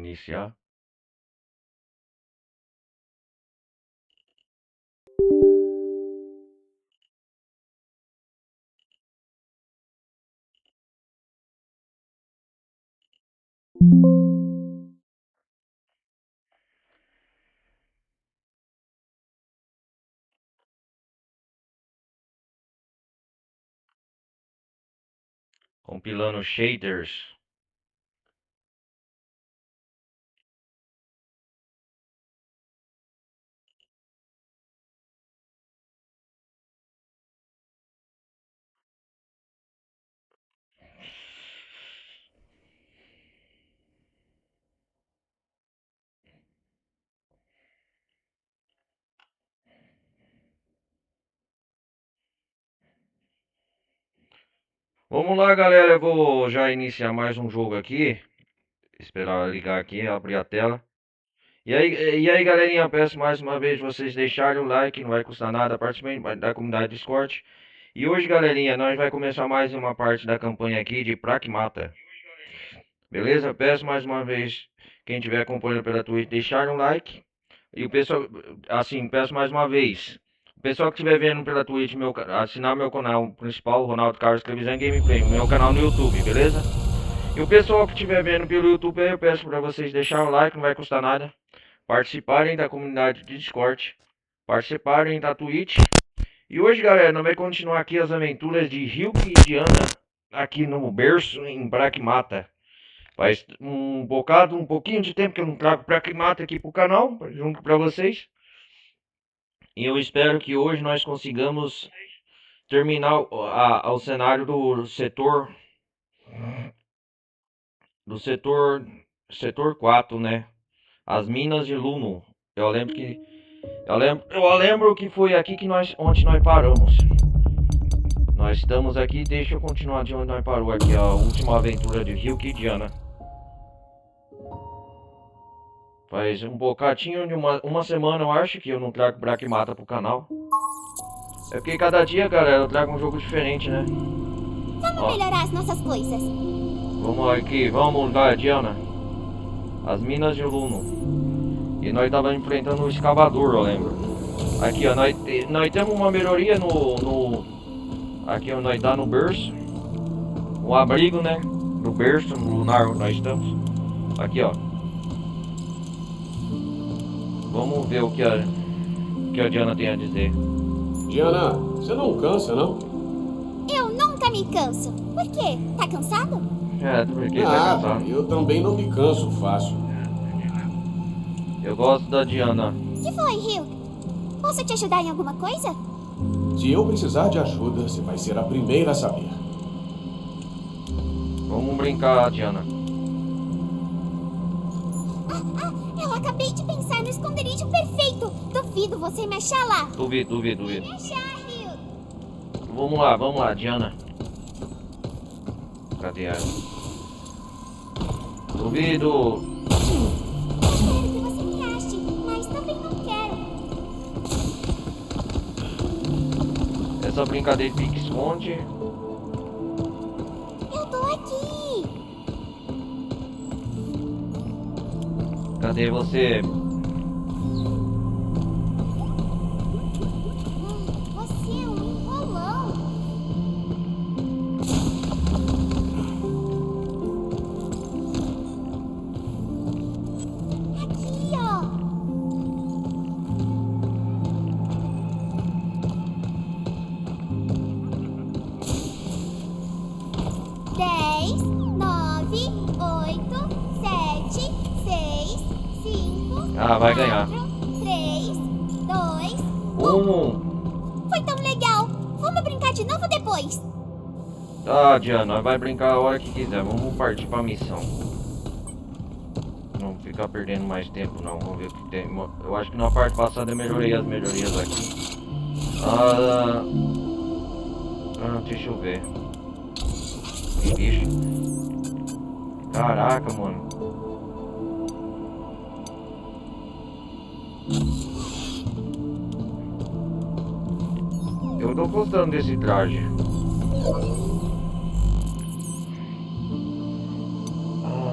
iniciar. Compilando shaders. Vamos lá, galera. Eu vou já iniciar mais um jogo aqui. Esperar ligar aqui, abrir a tela. E aí, galerinha, peço mais uma vez vocês deixarem o like, não vai custar nada, participem da comunidade Discord. E hoje, galerinha, nós vai começar mais uma parte da campanha aqui de Pragmata. Beleza? Peço mais uma vez, quem estiver acompanhando pela Twitch, deixar um like. E o pessoal, assim, peço mais uma vez. O pessoal que estiver vendo pela Twitch, assinar meu canal principal, Ronaldo Carlos Televisão Gameplay, meu canal no YouTube, beleza? E o pessoal que estiver vendo pelo YouTube, eu peço para vocês deixarem o like, não vai custar nada. Participarem da comunidade de Discord, participarem da Twitch. E hoje, galera, nós vamos continuar aqui as aventuras de Ryuk e Diana, aqui no berço em Pragmata. Faz um pouquinho de tempo que eu não trago Pragmata aqui pro canal, junto para vocês. E eu espero que hoje nós consigamos terminar o cenário do setor 4, né? As minas de Luno. Eu lembro que foi aqui que onde nós paramos. Nós estamos aqui, deixa eu continuar de onde nós parou aqui, a última aventura de Ryuk e Diana. Faz um bocadinho de uma semana, eu acho, que eu não trago Pragmata pro canal. É porque cada dia, galera, eu trago um jogo diferente, né? Vamos melhorar as nossas coisas. Vamos aqui, vamos lá, Diana. As minas de Luno. E nós tava enfrentando um escavador, eu lembro. Aqui, ó, nós temos uma melhoria aqui, ó, nós dá no berço. Um abrigo, né? No berço, no lunar onde nós estamos. Aqui, ó. Vamos ver o que a Diana tem a dizer. Diana, você não cansa, não? Eu nunca me canso. Por quê? Tá cansado? É, porque tá cansado. Eu também não me canso fácil. Eu gosto da Diana. Que foi, Ryuk? Posso te ajudar em alguma coisa? Se eu precisar de ajuda, você vai ser a primeira a saber. Vamos brincar, Diana. Eu acabei de pensar no esconderijo perfeito. Duvido você me achar lá. Duvido. Me achar, Ryuk. Vamos lá, Diana. Cadê ela? Duvido. Eu quero que você me ache, mas também não quero. Essa brincadeira de pique-esconde. Eu tô aqui. Cadê você? Você é um enrolão. Aqui, ó. Dez, 9, 8, 7, 6, 5. Ah, vai ganhar. 3, 2. Foi tão legal. Vamos brincar de novo depois. Tá, Diana, vai brincar a hora que quiser. Vamos partir pra missão. Não ficar perdendo mais tempo, não. Vamos ver o que tem. Eu acho que na parte passada eu melhorei as melhorias aqui. Deixa eu ver. Que bicho. Caraca, mano. Eu tô gostando desse traje.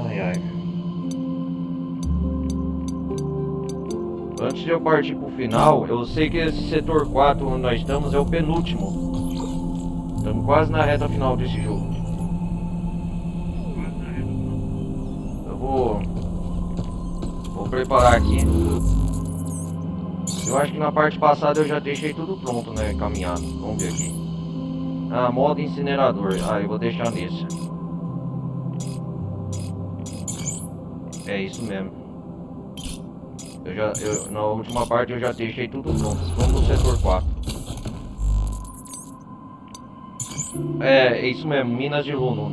Ai, ai. Antes de eu partir pro final, eu sei que esse setor 4 onde nós estamos é o penúltimo. Estamos quase na reta final desse jogo. Eu vou preparar aqui. Eu acho que na parte passada eu já deixei tudo pronto, né? Caminhado. Vamos ver aqui. Ah, modo incinerador. Ah, eu vou deixar nesse. É isso mesmo. Na última parte eu já deixei tudo pronto. Vamos no setor 4. É isso mesmo, Minas de Luno.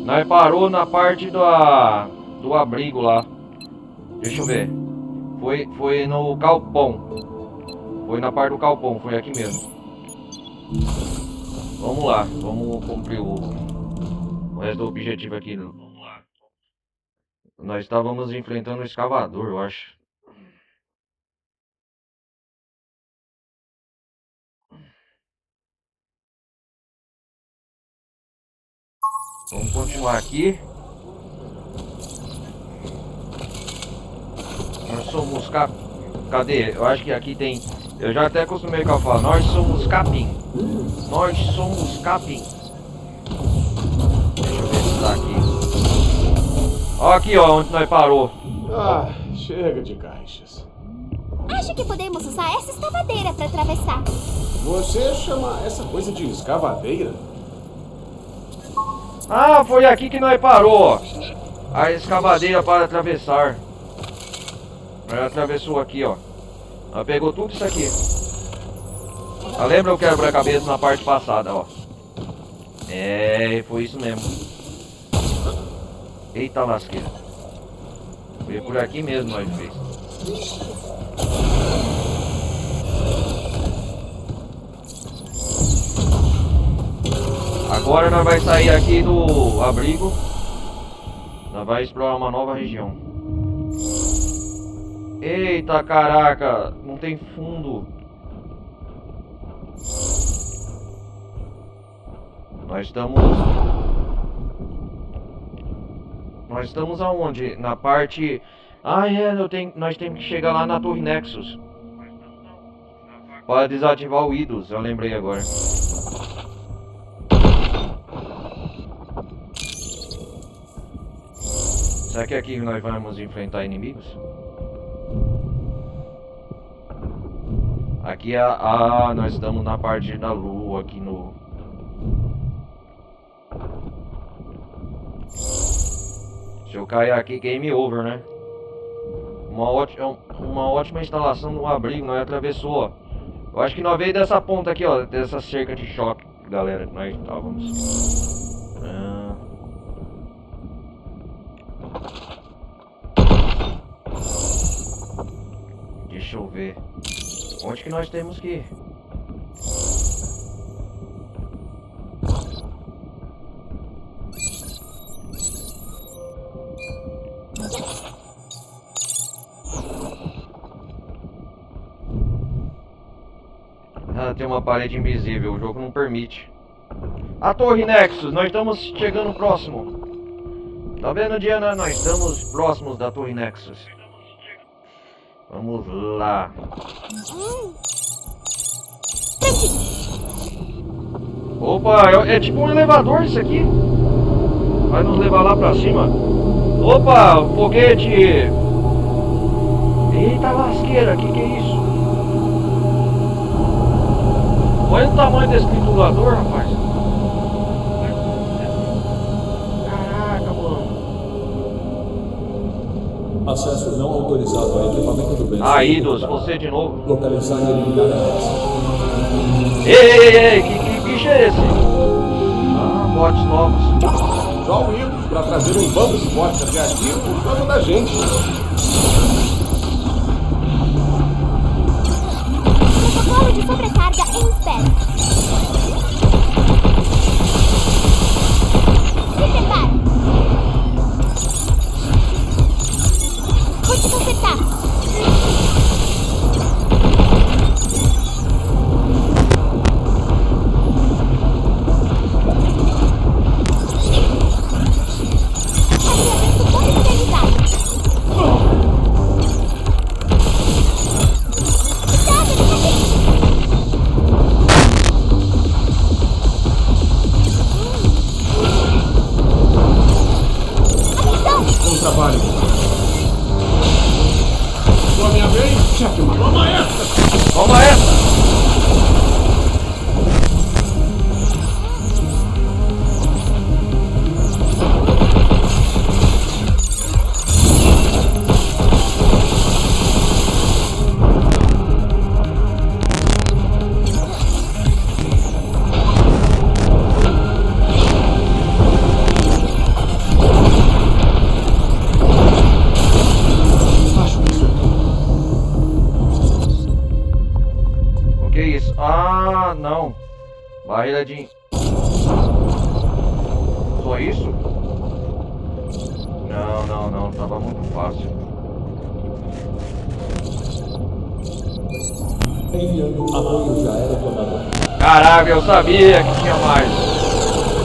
Nós parou na parte do abrigo lá. Deixa eu ver. Foi no Calpão. Foi na parte do Calpão, foi aqui mesmo. Vamos lá, vamos cumprir o resto do objetivo aqui. Vamos lá. Nós estávamos enfrentando o escavador, eu acho. Vamos continuar aqui. Nós somos Cadê? Eu acho que aqui tem... Eu já até acostumei com a fala. Nós somos capim. Nós somos capim. Deixa eu ver se tá aqui. Ó aqui, ó, onde nós parou. Ah, chega de caixas. Acho que podemos usar essa escavadeira para atravessar. Você chama essa coisa de escavadeira? Ah, foi aqui que nós parou, ó. A escavadeira para atravessar. Nós atravessou aqui, ó. Nós pegou tudo isso aqui. Ah, lembra o quebra-cabeça na parte passada, ó. É, foi isso mesmo. Eita lasqueira. Foi por aqui mesmo nós fez. Agora nós vai sair aqui do abrigo. Nós vai explorar uma nova região. Eita caraca, não tem fundo. Nós estamos aonde? Na parte... Ah, é, nós temos que chegar lá na Torre Nexus para desativar o Idus, eu lembrei agora. Será que é aqui nós vamos enfrentar inimigos? Aqui é nós estamos na parte da lua aqui no... Se eu cair aqui, game over, né? Uma ótima instalação no abrigo, nós atravessou, ó. Eu acho que nós veio dessa ponta aqui, ó, dessa cerca de choque, galera, que nós estávamos. Deixa eu ver. Onde que nós temos que ir? Ah, tem uma parede invisível, o jogo não permite. A Torre Nexus, nós estamos chegando próximo. Tá vendo, Diana? Nós estamos próximos da Torre Nexus. Vamos lá. Opa, é tipo um elevador isso aqui. Vai nos levar lá pra cima. Opa, foguete. Eita lasqueira, que é isso? Olha o tamanho desse triturador, rapaz. Caraca, mano. Acesso não autorizado a equipamento do bem. Idus, você de novo. Localizar e eliminar a peça. Ei, que bicho é esse? Ah, bots novos. Só o Idus pra trazer um bando de bots até aqui por causa da gente. Protocolo de sobrecarga em espera. Se prepara. Vou te consertar. Alinhamento potencializado. Ah, não. Barreira de... Só isso? Não. Tava muito fácil. Enviando apoio já era detonador. Caraca, eu sabia que tinha mais.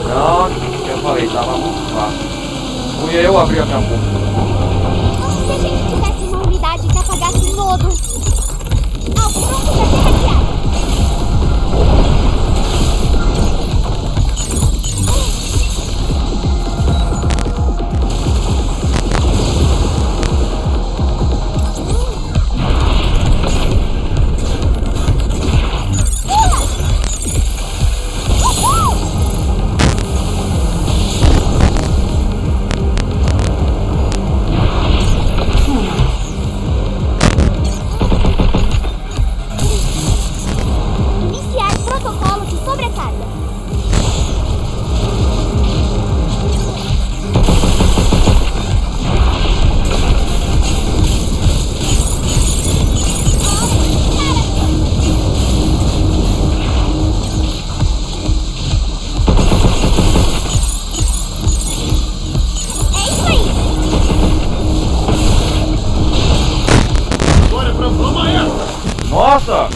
Não, eu falei, tava muito fácil. Fui eu abrir a minha boca. Se a gente tivesse uma unidade que apagasse lodo. Alvo pronto pra ser hackeado. Iniciar protocolo de sobrecarga. É isso aí. Agora é pra vamos essa! Nossa!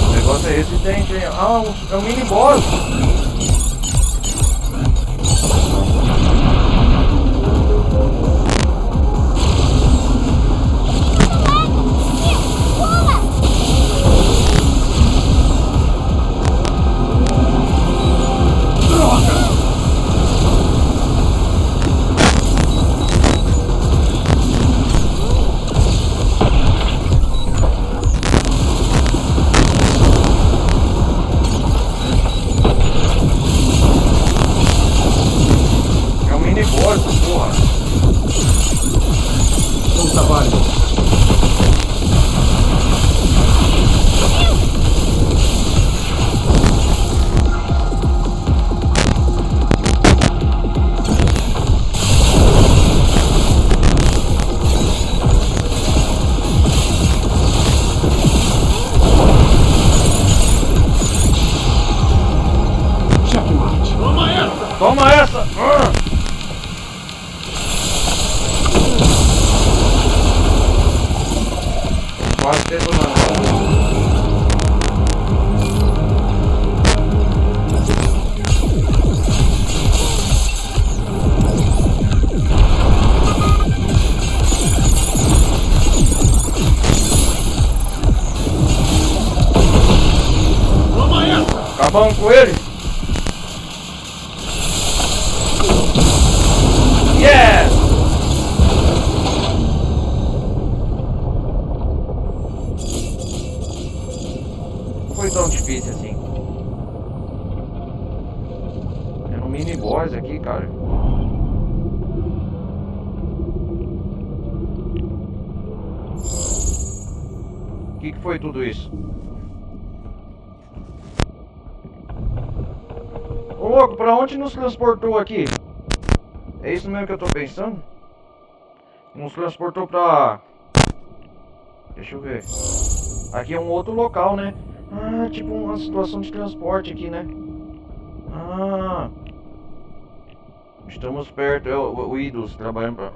O negócio é esse, tem... Ah, é um mini boss. Pula! É um mini boss, porra. Bom trabalho. Checkmate. Toma essa! Toma essa! Quase detonando. Toma essa! Acabamos com ele. Yes! Não foi tão difícil assim. É um mini boss aqui, cara. O que foi tudo isso? Ô louco, pra onde nos transportou aqui? É isso mesmo que eu tô pensando? Nos transportou pra... Deixa eu ver. Aqui é um outro local, né? Ah, tipo uma situação de transporte aqui, né? Ah... Estamos perto, é o Idos trabalhando pra...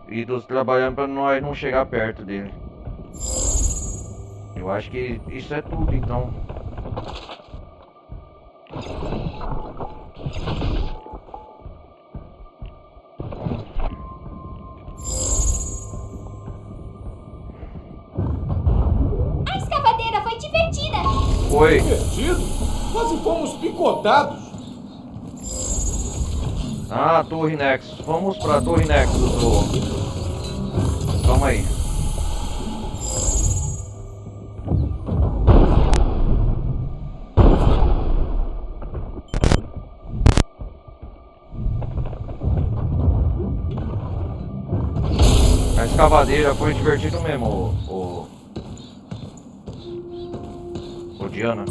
Idos trabalhando pra nós não chegar perto dele. Eu acho que isso é tudo, então. A escavadeira foi divertida. Foi. Divertido? Quase fomos picotados. Ah, Torre Nexus. Vamos pra Torre Nexus. Calma aí. A escavadeira foi divertido mesmo, o Diana.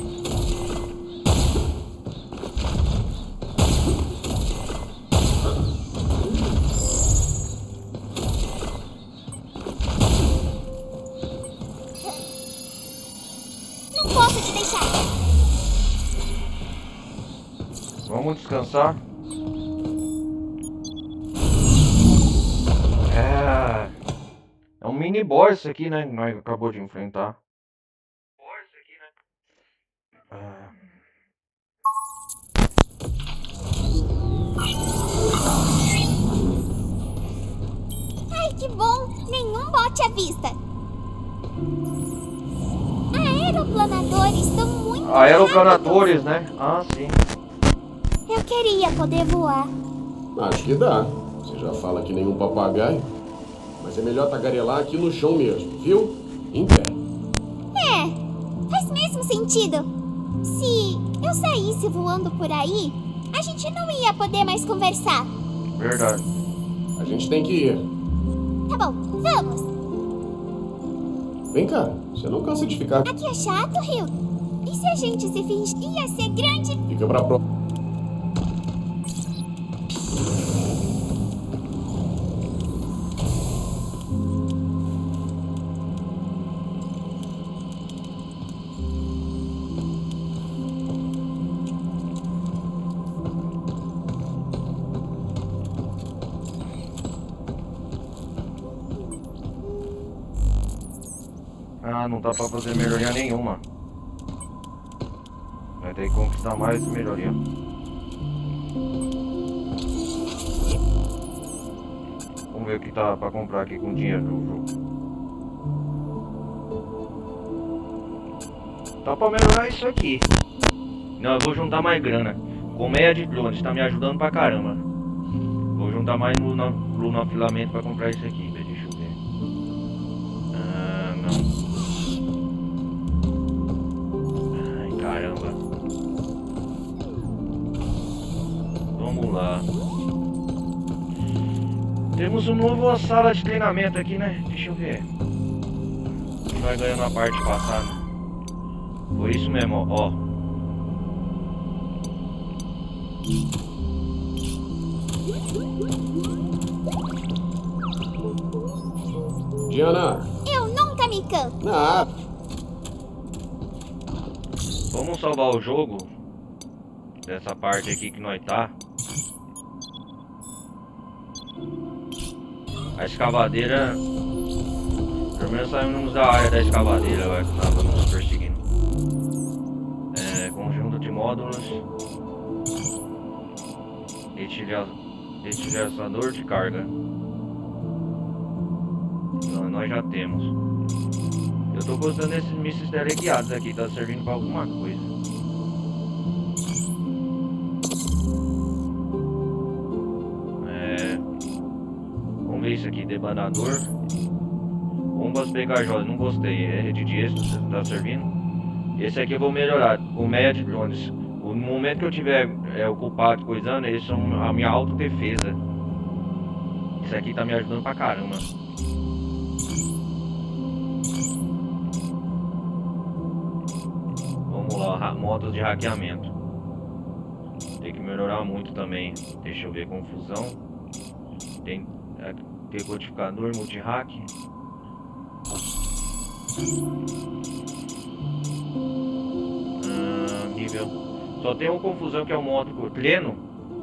Vamos descansar. É um mini boss isso aqui, né? Que nós acabou de enfrentar. Ah, Ai, que bom! Nenhum bote à vista. Aeroplanadores são muito aeroplanadores, né? Ah, sim. rápidos. Eu queria poder voar. Acho que dá. Você já fala que nem um papagaio. Mas é melhor tagarelar aqui no chão mesmo, viu? Em pé. É, faz mesmo sentido. Se eu saísse voando por aí, a gente não ia poder mais conversar. Verdade. A gente tem que ir. Tá bom, vamos. Vem cá, você não cansa de ficar. Aqui é chato, Rio. E se a gente se fingir ia ser grande? Fica pra prova. Ah, não dá pra fazer melhoria nenhuma. Vai ter que conquistar mais melhoria. Vamos ver o que tá pra comprar aqui com dinheiro do jogo. Tá pra melhorar isso aqui. Não, eu vou juntar mais grana. Colmeia de drones, tá me ajudando pra caramba. Vou juntar mais no filamento pra comprar isso aqui. Deixa eu ver. Ah, não. Ai, caramba. Vamos lá. Temos uma nova sala de treinamento aqui, né? Deixa eu ver. Que nós ganhamos na parte passada. Foi isso mesmo, ó. Diana! Eu nunca me canso. Nada. Vamos salvar o jogo. Dessa parte aqui que nós tá. A escavadeira. Pelo menos saímos da área da escavadeira agora que tava nos perseguindo. Conjunto de módulos. Estilhaçador de carga. Então, nós já temos. Eu tô gostando desses mísseis teleguiados aqui, tá servindo pra alguma coisa. Vamos ver isso aqui, debanador. Bombas pegajosas, não gostei. Rede de êxito, tá servindo. Esse aqui eu vou melhorar, colmeia de drones. No momento que eu tiver ocupado coisando, eles são a minha autodefesa. Isso aqui tá me ajudando pra caramba. Vamos lá, modos de hackeamento. Tem que melhorar muito também. Deixa eu ver, confusão. Tem decodificador, multi-hack. Nível. Só tem uma confusão que é o modo pleno.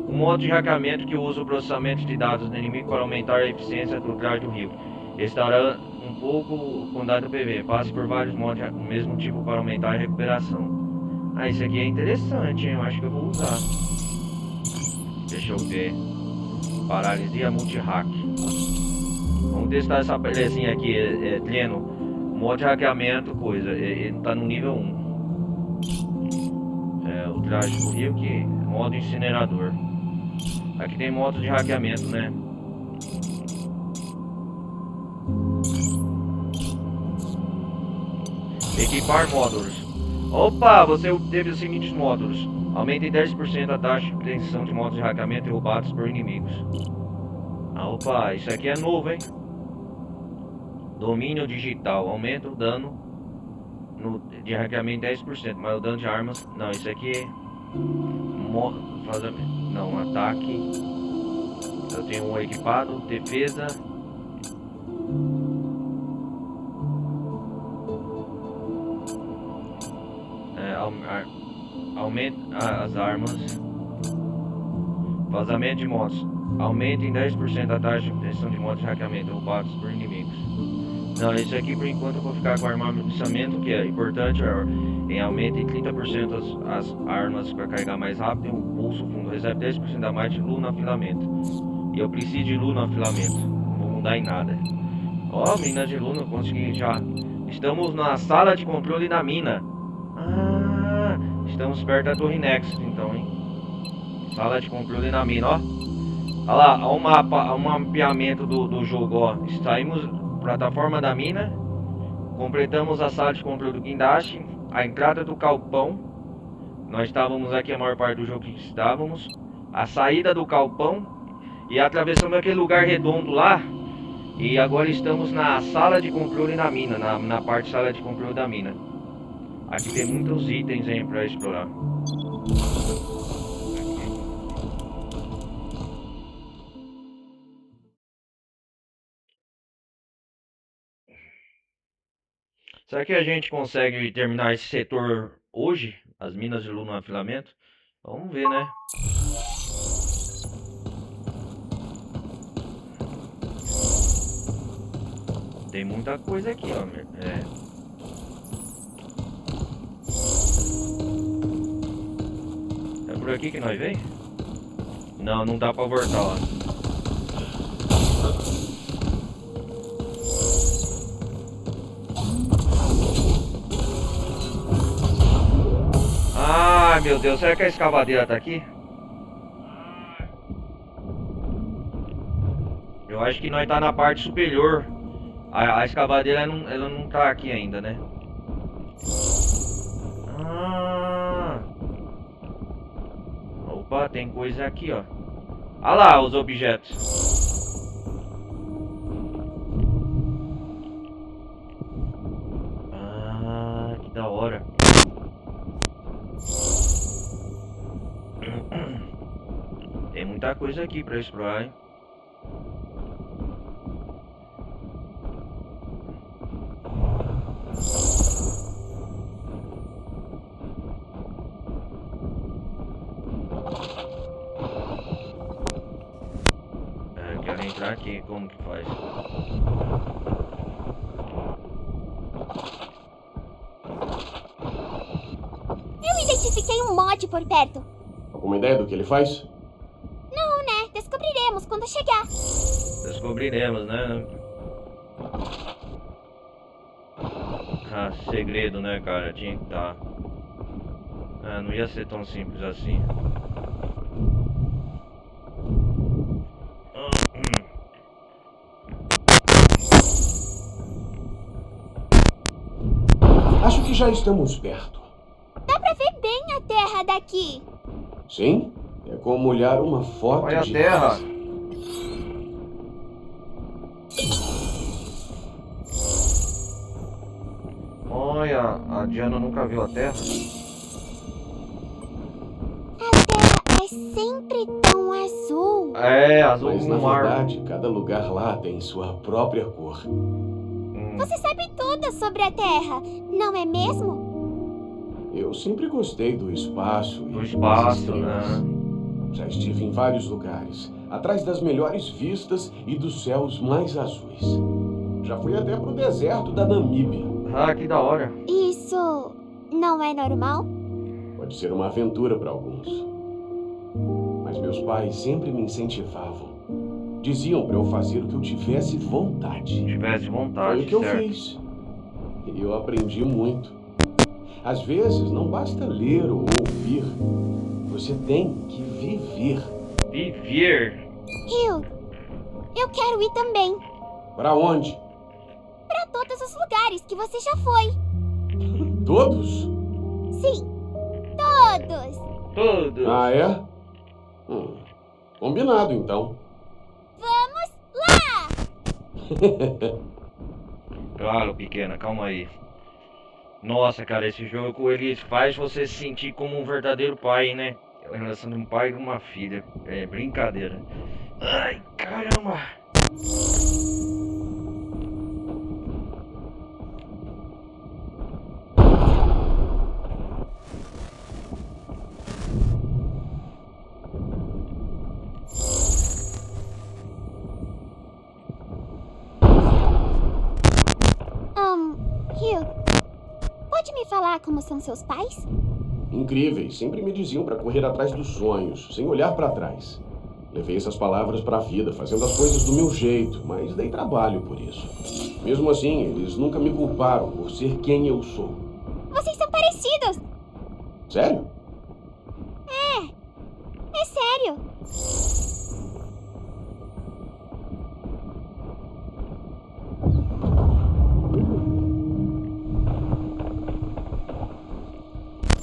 Um modo de hackeamento que usa o processamento de dados do inimigo para aumentar a eficiência do traje do rio. Restaurar um pouco com dado PV. Passe por vários modos do mesmo tipo para aumentar a recuperação. Ah, isso aqui é interessante, hein? Eu acho que eu vou usar. Deixa eu ver. Paralisia multi-hack. Vamos testar essa belezinha aqui. Pleno. Modo de hackeamento, coisa. Ele tá no nível 1. O traje do rio que modo incinerador. Aqui tem modo de hackeamento, né? Equipar módulos. Opa, você obteve os seguintes módulos. Aumente em 10% a taxa de obtenção de módulos de hackeamento derrubados por inimigos. Ah, opa, isso aqui é novo, hein? Domínio digital. Aumenta o dano de hackeamento em 10%, mas o dano de armas... Não, isso aqui é... Não, ataque. Eu tenho um equipado, defesa. Aumenta as armas. Vazamento de motos. Aumenta em 10% a taxa de obtenção de motos de hackeamento roubados por inimigos. Não, isso aqui por enquanto eu vou ficar com armamento, que é importante, em aumento em 30% as armas para carregar mais rápido e um pulso fundo. Recebe 10% a mais de Luna Filamento. E eu preciso de Luna Filamento. Não vou mudar em nada. Ó, mina de Luna, consegui já. Estamos na sala de controle da mina. Ah, estamos perto da Torre Nexus então, hein? Sala de controle na mina, ó. Olha lá, ó o mapeamento do jogo, ó. Saímos plataforma da mina. Completamos a sala de controle do guindaste. A entrada do galpão. Nós estávamos aqui a maior parte do jogo que estávamos. A saída do galpão. E atravessamos aquele lugar redondo lá. E agora estamos na sala de controle na mina. Na parte sala de controle da mina. Aqui tem muitos itens aí pra explorar. Será que a gente consegue terminar esse setor hoje? As minas de Luna Filamento? Vamos ver, né? Tem muita coisa aqui, ó. É por aqui que nós vem? Não, não dá pra voltar lá. Ai, meu Deus, será que a escavadeira tá aqui? Eu acho que nós tá na parte superior. A escavadeira ela não tá aqui ainda, né? Ah. Opa, tem coisa aqui, ó. Olha lá os objetos. Ah, que da hora. Tem muita coisa aqui pra explorar, hein? Eu quero entrar aqui, como que faz? Eu identifiquei um mod por perto. Alguma ideia do que ele faz? Não, né? Descobriremos quando chegar. Descobriremos, né? Ah, segredo, né, cara? Tinha que estar. Ah, não ia ser tão simples assim. Acho que já estamos perto. Dá pra ver bem a terra daqui. Sim? É como olhar uma foto Olha a de terra. casa. Olha, a Diana nunca viu a terra. A terra é sempre tão azul. É, azul Mas na no mar. verdade, cada lugar lá tem sua própria cor. Você sabe tudo sobre a terra, não é mesmo? Eu sempre gostei do espaço e Do das espaço, estrelas. né? Já estive em vários lugares, atrás das melhores vistas e dos céus mais azuis. Já fui até pro deserto da Namíbia. Ah, que da hora. Isso não é normal? Pode ser uma aventura para alguns. Mas meus pais sempre me incentivavam. Diziam para eu fazer o que eu tivesse vontade. Se tivesse vontade, Foi o que eu certo? fiz. E eu aprendi muito. Às vezes, não basta ler ou ouvir. Você tem que viver. Viver. Rio, eu quero ir também. Para onde? Pra todos os lugares que você já foi. Todos? Sim, todos. Todos. Ah, é? Combinado, então. Vamos lá! Claro, pequena, calma aí. Nossa, cara, esse jogo ele faz você se sentir como um verdadeiro pai, né? A relação de um pai e de uma filha. É brincadeira. Ai, caramba! como são seus pais? Incríveis, sempre me diziam para correr atrás dos sonhos, sem olhar para trás. Levei essas palavras para a vida, fazendo as coisas do meu jeito, mas dei trabalho por isso. Mesmo assim, eles nunca me culparam por ser quem eu sou. Vocês são parecidos! Sério? É sério!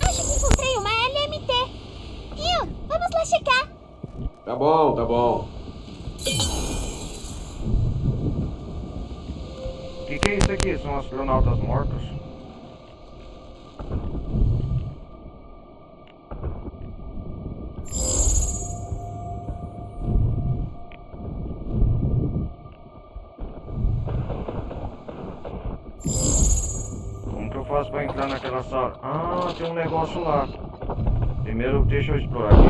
Acho que encontrei uma LMT! Rio, vamos lá checar! Tá bom, tá bom. O que é isso aqui? São astronautas mortos? Como que eu faço pra entrar naquela sala? Ah, tem um negócio lá. Primeiro deixa eu explorar aqui.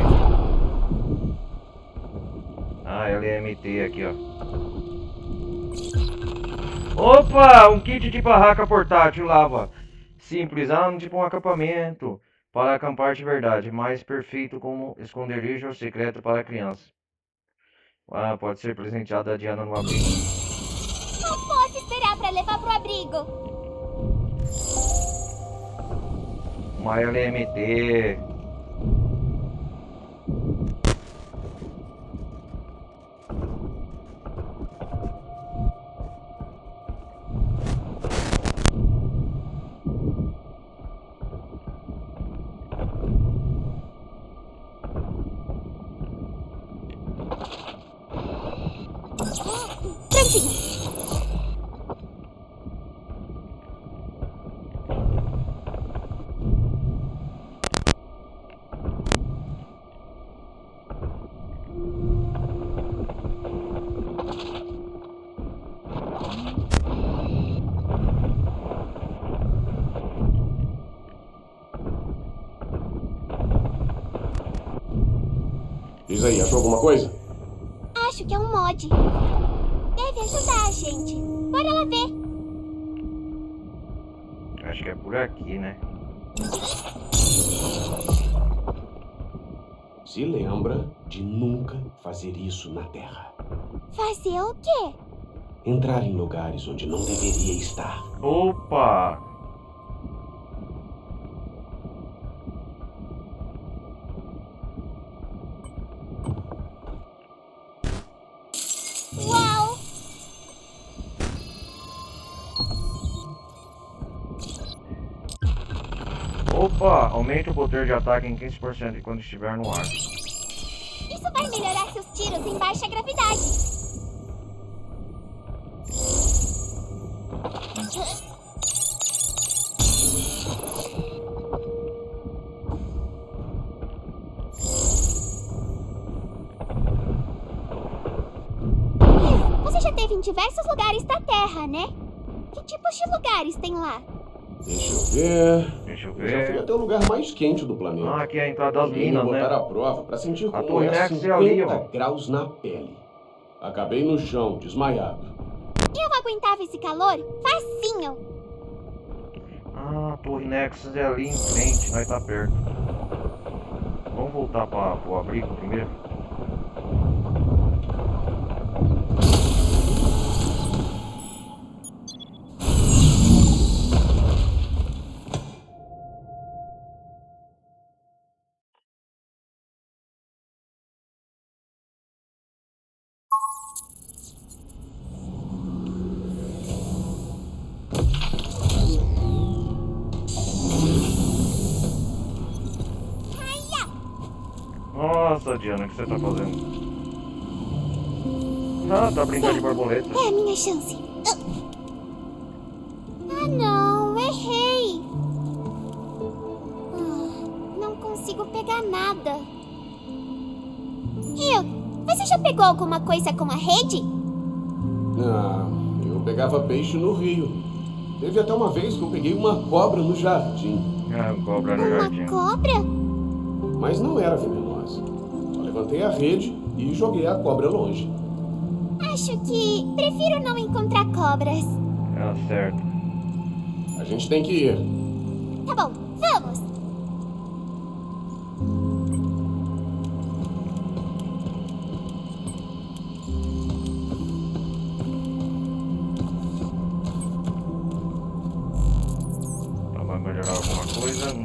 Ah, LMT aqui, ó. Opa! Um kit de barraca portátil lava. Simples, tipo um acampamento para acampar de verdade, mais perfeito como esconderijo secreto para crianças. Ah, pode ser presenteado a Diana no abrigo. Não posso esperar pra levar pro abrigo! Uma LMT. Prontinho! Diz aí, achou alguma coisa? Acho que é um mod. Deve ajudar a gente. Bora lá ver. Acho que é por aqui, né? Se lembra de nunca fazer isso na Terra. Fazer o quê? Entrar em lugares onde não deveria estar. Opa! Uau! Opa! Aumenta o poder de ataque em 15% quando estiver no ar. Isso vai melhorar seus tiros em baixa gravidade. Você já esteve em diversos lugares da Terra, né? Que tipos de lugares tem lá? Deixa eu ver. Deixa eu Eu já fui ver. até o lugar mais quente do planeta. Ah, aqui é a entrada das Queria minas, me botar né? à prova para sentir A como Torre é Nexus 50 é ali, ó. graus na pele. Acabei no chão, desmaiado. Eu aguentava esse calor facinho. Ah, a Torre Nexus é ali em frente, nós tá perto. Vamos voltar pro abrigo primeiro. Nossa, Diana, o que você tá fazendo? Ah, tá brincando de borboleta. É a minha chance. Ah, não. Errei. Não consigo pegar nada. Rio, você já pegou alguma coisa com a rede? Ah, eu pegava peixe no rio. Teve até uma vez que eu peguei uma cobra no jardim. Ah, cobra no Uma jardim. cobra? Mas não era venenosa. Só levantei a rede e joguei a cobra longe. Acho que prefiro não encontrar cobras. É certo. A gente tem que ir. Tá bom.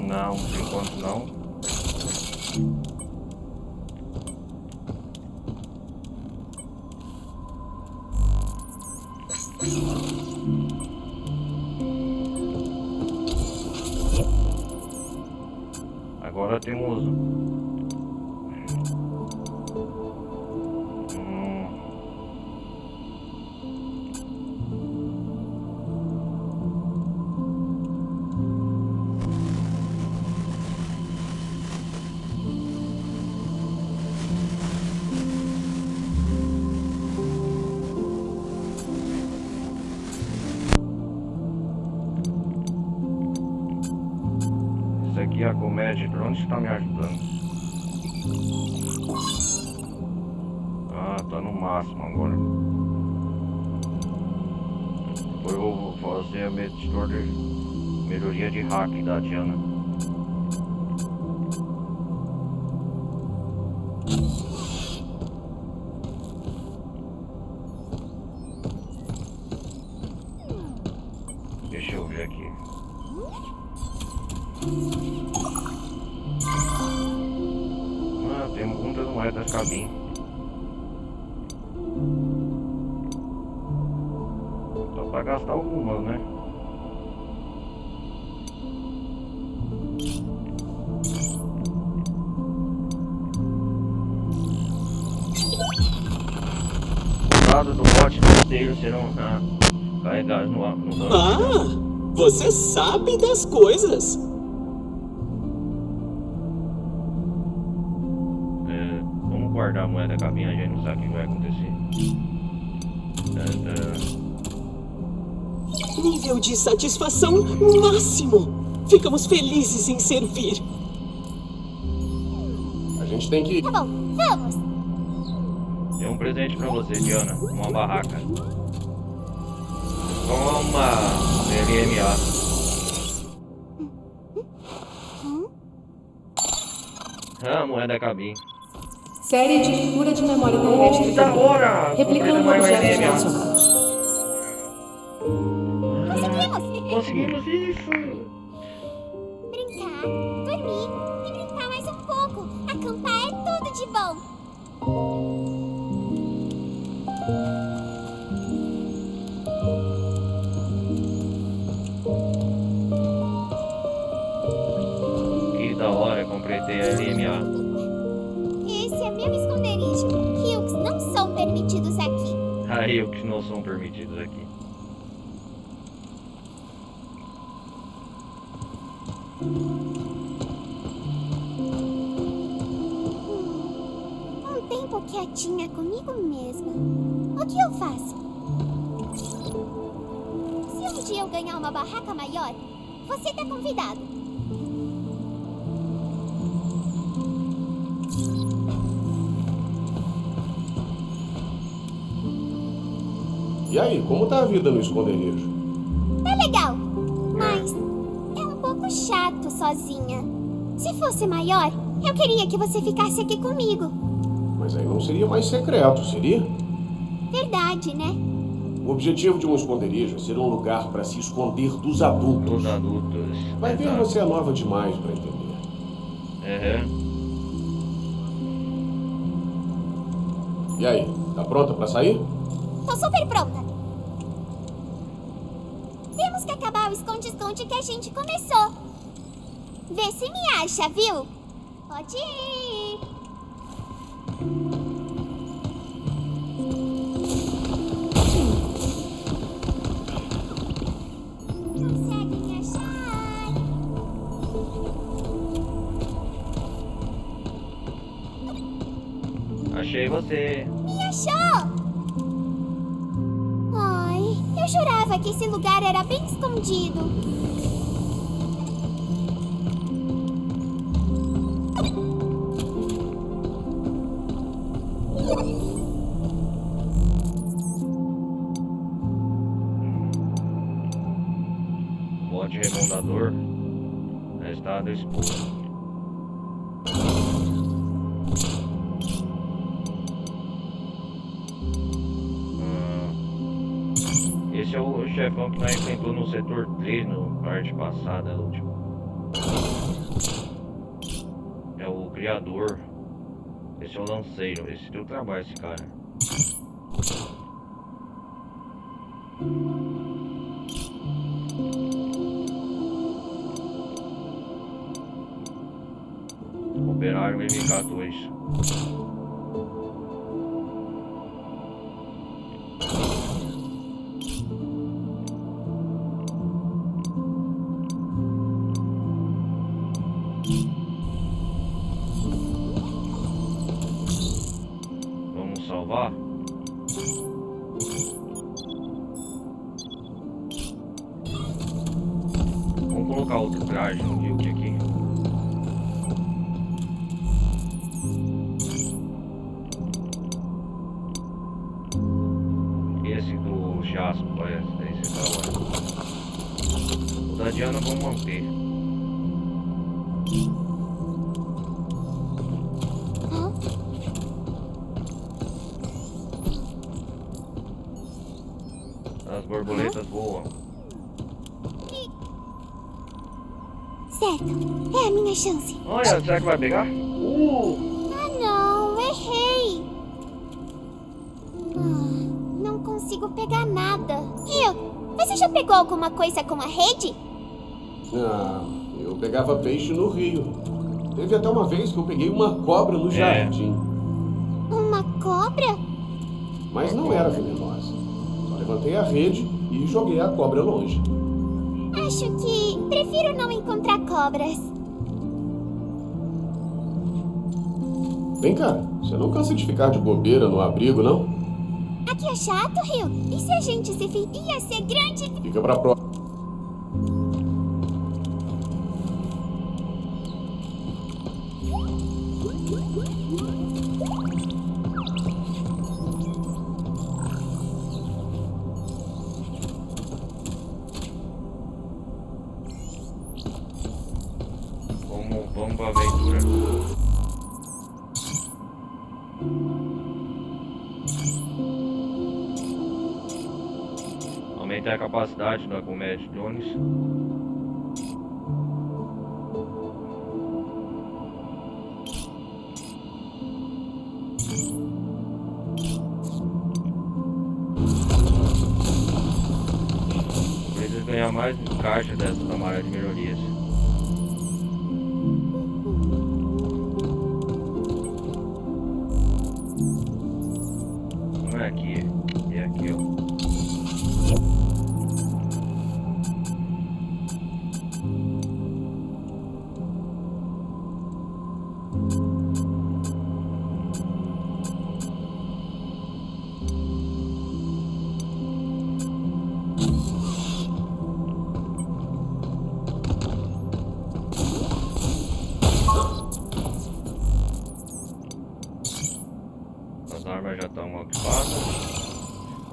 Não, por enquanto não. Agora temos isso aqui é a comédia. Pra onde está me ajudando? Ah, tá no máximo agora. Depois eu vou fazer a medidor de melhoria de hack da Diana. Deixa eu ver aqui. Ah, tem muitas moedas cabine. Só pra gastar algumas, né? O lado do bote dos teiros serão carregados no banco. Ah, você sabe das coisas. Vamos guardar a moeda cabine, a gente não sabe o que vai acontecer. Nível de satisfação máximo. Ficamos felizes em servir. A gente tem que... Tá bom, vamos. Tem um presente pra você, Diana. Uma barraca. Toma, LMA. Ah, moeda cabine. Série de figura de memória terrestre. Da hora! Replicando objetos mencionados. Conseguimos! Conseguimos isso! Brincar, dormir e brincar mais um pouco. Acampar é tudo de bom. Que da hora, completei a LMA. Esse é meu esconderijo. Hilks não são permitidos aqui. Aí, o que não são permitidos aqui. Um tempo quietinha comigo mesma. O que eu faço? Se um dia eu ganhar uma barraca maior, você tá convidado. E aí, como tá a vida no esconderijo? Tá legal, mas é um pouco chato sozinha. Se fosse maior, eu queria que você ficasse aqui comigo. Mas aí não seria mais secreto, seria? Verdade, né? O objetivo de um esconderijo é ser um lugar para se esconder dos adultos. Dos adultos. Vai ver, Exato. você é nova demais para entender. E aí, tá pronta para sair? Tô super pronta. Temos que acabar o esconde-esconde que a gente começou. Vê se me acha, viu? Pode ir. Consegue me achar? Achei você. Me achou? Ai, eu jurava que esse lugar era bem escondido. Bote remondador. Estado exposto. Esse é o chefão que nós enfrentou no setor 3, na parte passada, último. criador. Esse é o lanceiro. Esse deu trabalho, esse cara. Operário MK2. Vamos salvar? Vamos colocar outro traje no Yuki aqui. Esse do Jaspo parece, esse tá ótimo. O da Diana vamos manter. As borboletas voam. Certo, é a minha chance. Olha, será que vai pegar? Ah, não, errei. Não consigo pegar nada. Rio, você já pegou alguma coisa com a rede? Ah, eu pegava peixe no rio. Teve até uma vez que eu peguei uma cobra no jardim. Uma cobra? Mas não era venenosa. Só levantei a rede e joguei a cobra longe. Acho que prefiro não encontrar cobras. Vem cá, você não cansa de ficar de bobeira no abrigo, não? Aqui é chato, Rio. E se a gente se ia ser grande? Fica pra próxima. Vamos pra aventura. Aumentar a capacidade da Comédia Jones. Preciso ganhar mais caixa dessa camada de melhorias. Não é aqui, é aqui, ó. As armas já estão equipadas.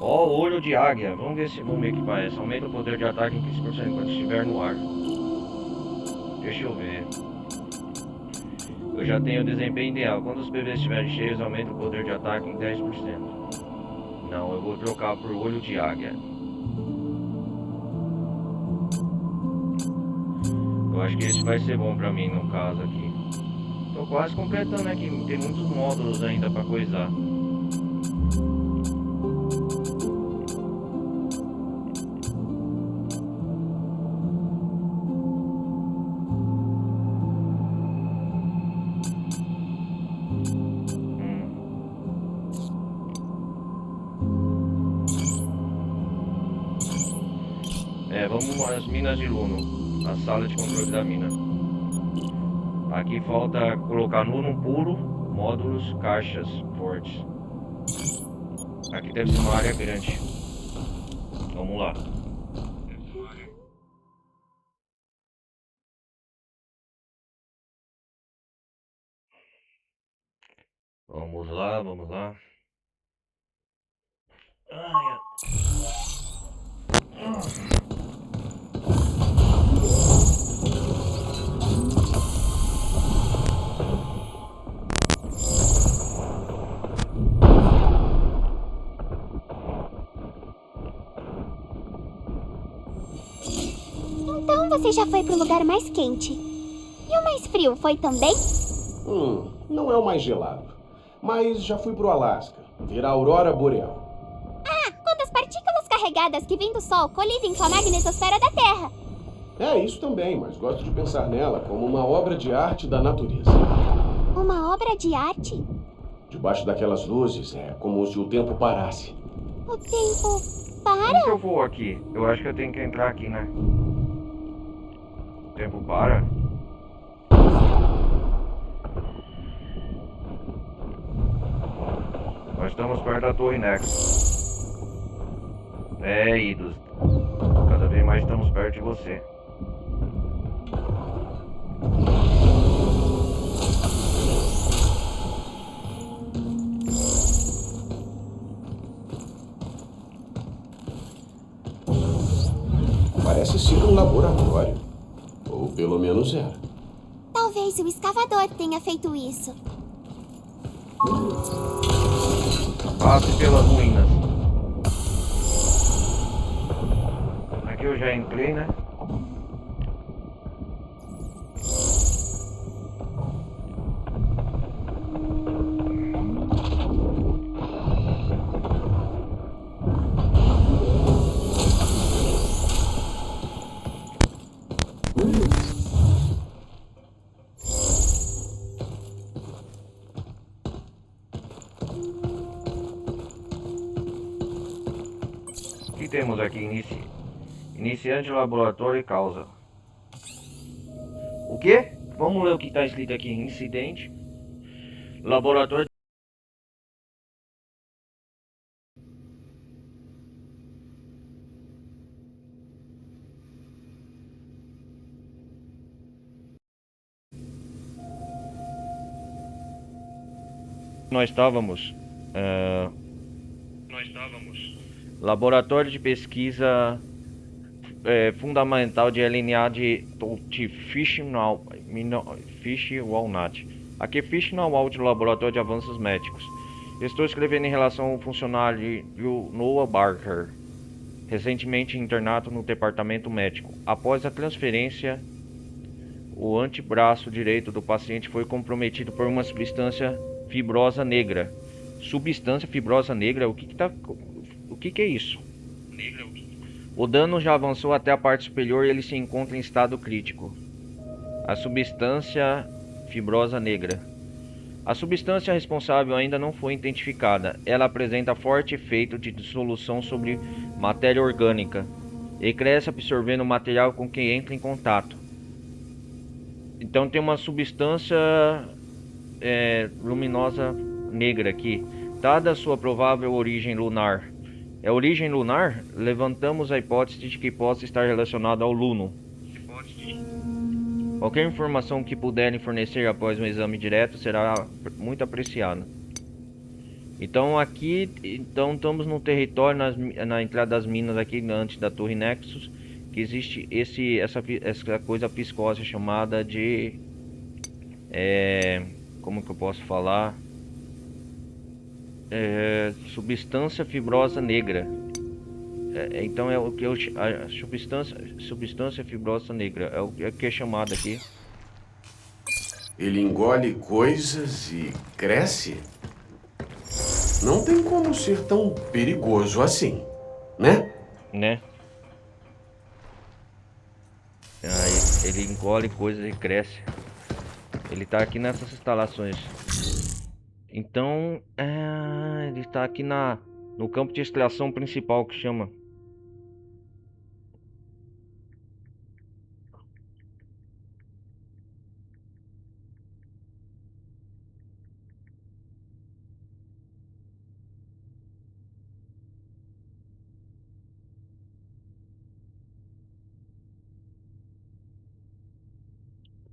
Ó, o olho de águia. Vamos ver se vamos equipar essa. Aumenta o poder de ataque em 15% enquanto estiver no ar. Deixa eu ver. Eu já tenho o desempenho ideal. Quando os PVs estiverem cheios, aumenta o poder de ataque em 10%. Não, eu vou trocar por olho de águia. Eu acho que esse vai ser bom pra mim no caso aqui. Tô quase completando aqui. Tem muitos módulos ainda pra coisar. Vamos às minas de Luno, a sala de controle da mina. Aqui falta colocar Luno puro, módulos, caixas fortes. Aqui deve ser uma área grande. Vamos lá. Vamos lá, vamos lá. Ai, Então você já foi pro lugar mais quente. E o mais frio foi também? Não é o mais gelado. Mas já fui pro Alasca, ver a aurora boreal. Quando as partículas carregadas que vêm do Sol colidem com a magnetosfera da Terra. É isso também, mas gosto de pensar nela como uma obra de arte da natureza. Uma obra de arte? Debaixo daquelas luzes, é como se o tempo parasse. O tempo Como que eu para? vou aqui? Eu acho que eu tenho que entrar aqui, né? O tempo para. Nós estamos perto da Torre Nexus. É, Idos. Cada vez mais estamos perto de você. Parece ser um laboratório. Ou pelo menos era. Talvez o escavador tenha feito isso. Passe pelas ruínas. Aqui eu já entrei, né? O que temos aqui? Iniciante laboratório e causa. O quê? Vamos ler o que está escrito aqui. Incidente. Laboratório. Nós estávamos. Laboratório de pesquisa fundamental de LNA de Fish Walnut. Aqui Fish Walnut, laboratório de avanços médicos. Estou escrevendo em relação ao funcionário Noah Barker, recentemente internado no departamento médico. Após a transferência, o antebraço direito do paciente foi comprometido por uma substância fibrosa negra. Substância fibrosa negra? O que é isso? O dano já avançou até a parte superior e ele se encontra em estado crítico. A substância fibrosa negra. A substância responsável ainda não foi identificada. Ela apresenta forte efeito de dissolução sobre matéria orgânica e cresce absorvendo o material com que entra em contato. Então tem uma substância luminosa negra aqui. Dada a sua provável origem lunar. É origem lunar? Levantamos a hipótese de que possa estar relacionado ao luno. Qualquer informação que puderem fornecer após um exame direto será muito apreciada. Então aqui, estamos no território, na entrada das minas aqui antes da Torre Nexus, que existe essa coisa viscosa chamada de como que eu posso falar? Substância fibrosa negra. Então é o que a substância fibrosa negra é o que é chamado aqui. Ele engole coisas e cresce? Não tem como ser tão perigoso assim, né? Né? Aí ele engole coisas e cresce. Ele tá aqui nessas instalações. Então, ele está aqui no campo de extração principal que chama.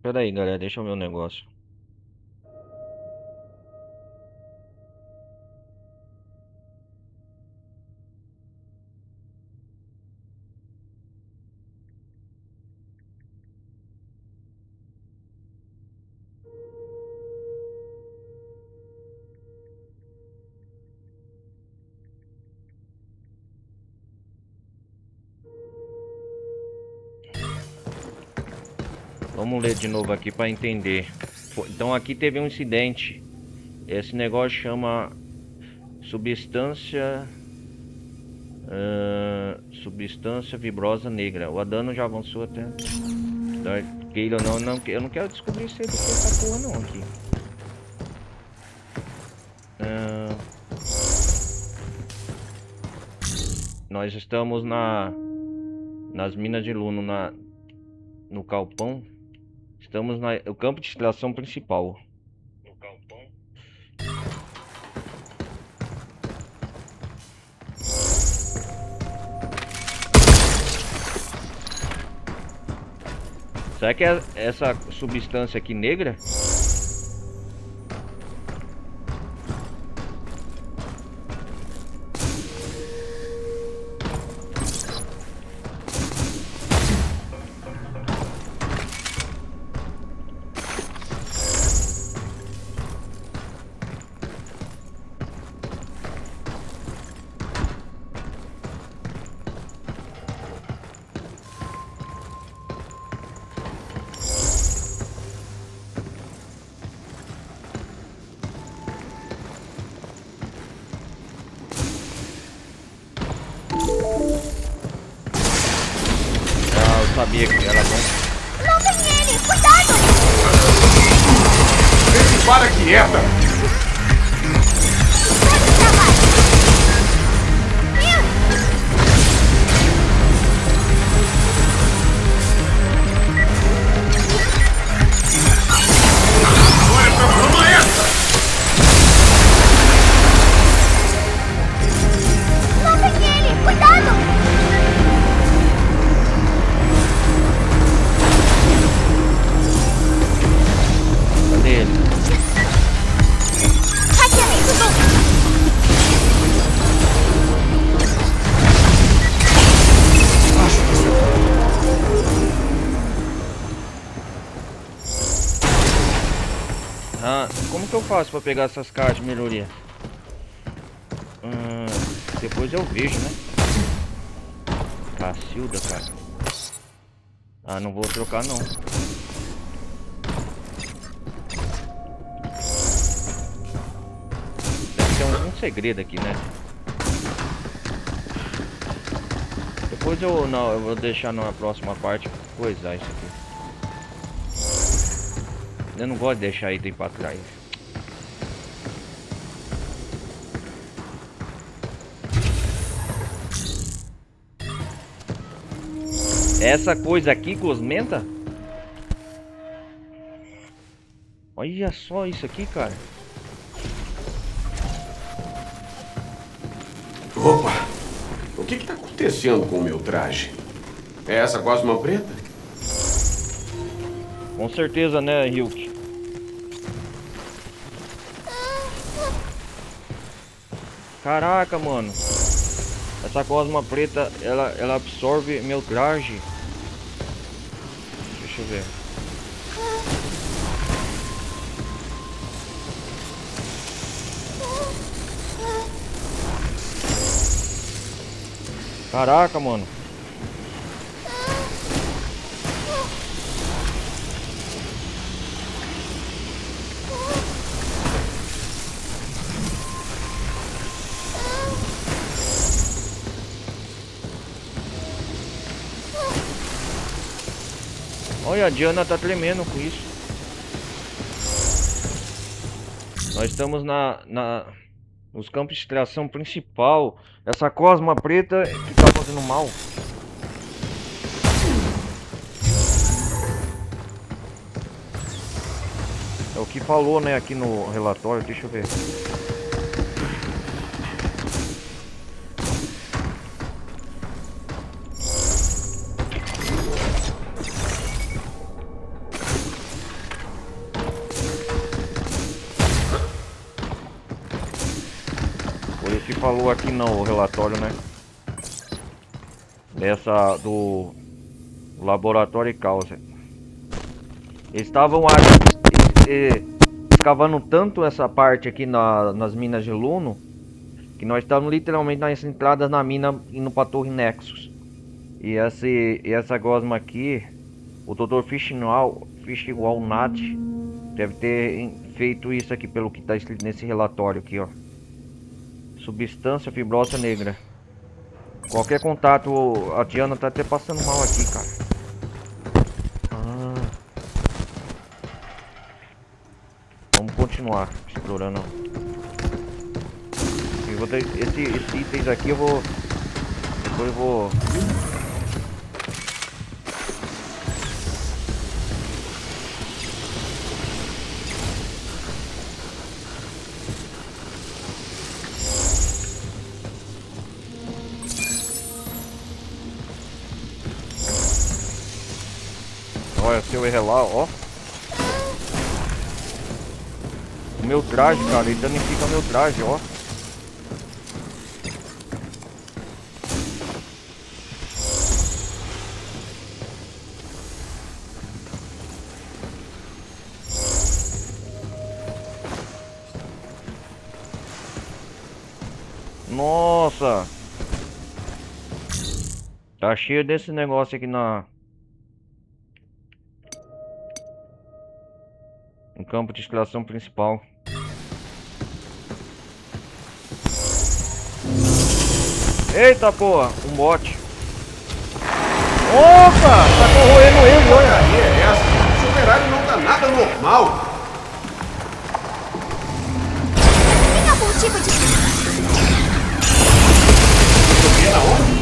Pera aí, galera, deixa eu ver um negócio. Vamos ler de novo aqui para entender. Então aqui teve um incidente. Esse negócio chama substância fibrosa negra. O dano já avançou até. Queira ou não, eu não quero descobrir se ele tem essa porra não aqui. Nós estamos nas minas de Luno, no Calpão. Estamos no campo de extração principal. No Calpão. Será que é essa substância aqui negra? Sabia que era bom. Não tem ele! Cuidado! Ele para quieta! Todo trabalho! Olha pra toma essa! Não tem ele! Cuidado! Dele. Hackeamento duplo! Como que eu faço pra pegar essas cartas de melhoria? Depois eu vejo, né? Cacilda, cara. Não vou trocar não. Tem um segredo aqui, né? Depois eu vou deixar na próxima parte coisar isso aqui. Eu não gosto de deixar item pra trás. Essa coisa aqui cosmenta? Olha só isso aqui, cara. Opa! O que tá acontecendo com o meu traje? É essa gosma preta? Com certeza, né, Ryuk? Caraca, mano. Essa gosma preta, ela absorve meu traje. Deixa eu ver. Caraca, mano. Olha, a Diana tá tremendo com isso. Nós estamos nos campos de extração principal. Essa cosma preta que tá fazendo mal. É o que falou, né, aqui no relatório. Deixa eu ver. Foi o que falou aqui no relatório, né? Dessa do laboratório causa. Eles estavam escavando tanto essa parte aqui nas minas de Luno que nós estamos literalmente nas entradas na mina indo para Torre Nexus. E essa gosma aqui, o Dr. Fish Walnut, Deve ter feito isso aqui pelo que está escrito nesse relatório aqui, ó. Substância fibrosa negra. Qualquer contato, a Diana tá até passando mal aqui, cara. Ah. Vamos continuar explorando. Eu vou ter esses itens aqui, eu vou. Depois eu vou. Olha, se eu errar lá, ó. O meu traje, cara, ele danifica meu traje, ó. Nossa! Tá cheio desse negócio aqui no campo de escalação principal. Eita porra, um bote. Opa, tá corroendo ele, olha. Porcaria é essa? Esse operário não tá nada normal. Tem algum tipo de... Isso na onde?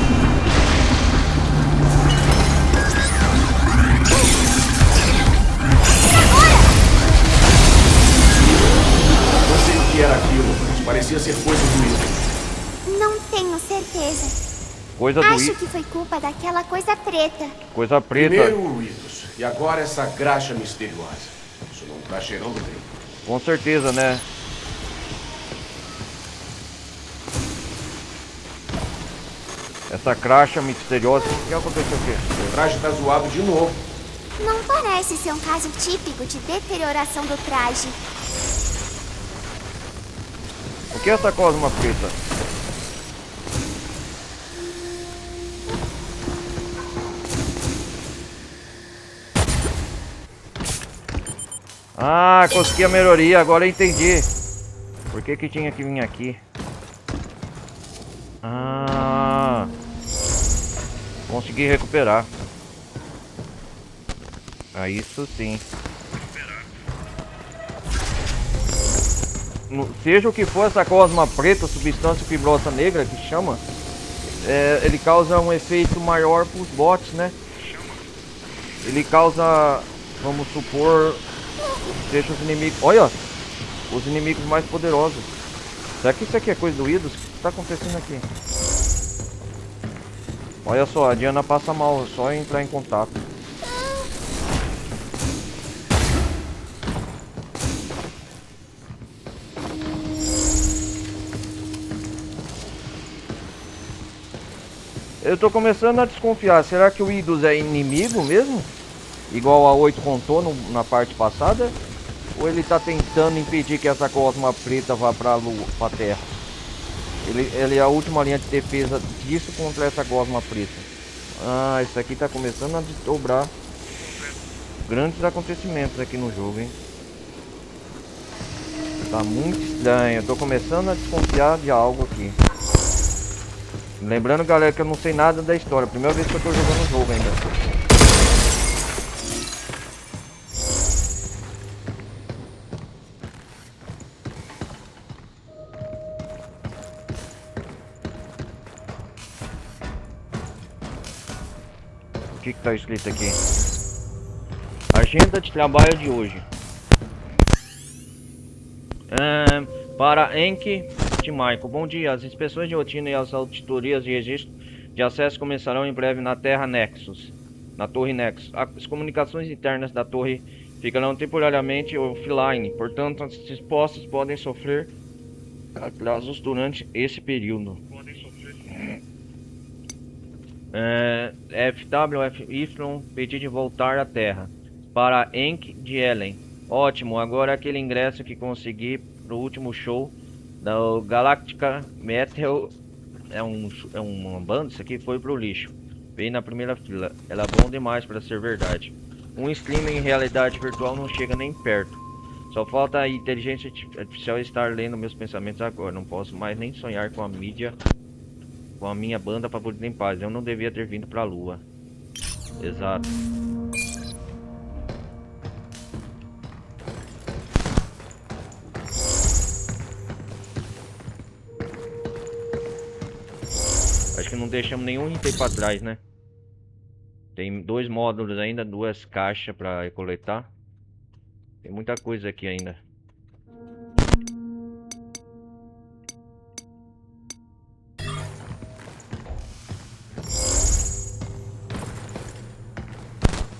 Não sei o que era aquilo, mas parecia ser coisa do Wither. Não tenho certeza. Coisa do Acho que foi culpa daquela coisa preta. Coisa preta. Primeiro o Withers, e agora essa graxa misteriosa. Isso não tá cheirando bem. Com certeza, né? Essa cracha misteriosa. O que aconteceu aqui? O traje tá zoado de novo. Não parece ser um caso típico de deterioração do traje. O que é essa cosma preta? Ah, consegui a melhoria, agora eu entendi. Por que que tinha que vir aqui? Ah, consegui recuperar. Ah, isso sim. Seja o que for essa cosma preta, substância fibrosa negra que chama, ele causa um efeito maior para os bots, né? Ele causa, vamos supor, deixa os inimigos, olha, os inimigos mais poderosos. Será que isso aqui é coisa do Idus? O que está acontecendo aqui? Olha só, a Diana passa mal, é só entrar em contato. Eu tô começando a desconfiar, será que o Idus é inimigo mesmo? Igual a 8 contou na parte passada? Ou ele tá tentando impedir que essa cosma preta vá pra lua, pra terra? Ele é a última linha de defesa disso contra essa gosma preta. Ah, isso aqui tá começando a desdobrar grandes acontecimentos aqui no jogo, hein? Tá muito estranho, eu tô começando a desconfiar de algo aqui. Lembrando, galera, que eu não sei nada da história. Primeira vez que eu tô jogando o jogo ainda. O que tá escrito aqui? Agenda de trabalho de hoje. Para Enki de Michael. Bom dia. As inspeções de rotina e as auditorias de registro de acesso começarão em breve na Terra Nexus. Na Torre Nexus. As comunicações internas da torre ficarão temporariamente offline. Portanto, as dispostas podem sofrer atrasos durante esse período. FWFY pedir de voltar à Terra. Para Enk de Ellen. Ótimo, agora aquele ingresso que consegui pro último show da Galactica Metal uma banda, isso aqui foi pro lixo. Veio na primeira fila. Ela é bom demais para ser verdade. Um stream em realidade virtual não chega nem perto. Só falta a inteligência artificial estar lendo meus pensamentos agora. Não posso mais nem sonhar com a mídia, com a minha banda favorita em paz. Eu não devia ter vindo pra lua. Exato. Acho que não deixamos nenhum item pra trás, né? Tem 2 módulos ainda, 2 caixas pra coletar. Tem muita coisa aqui ainda.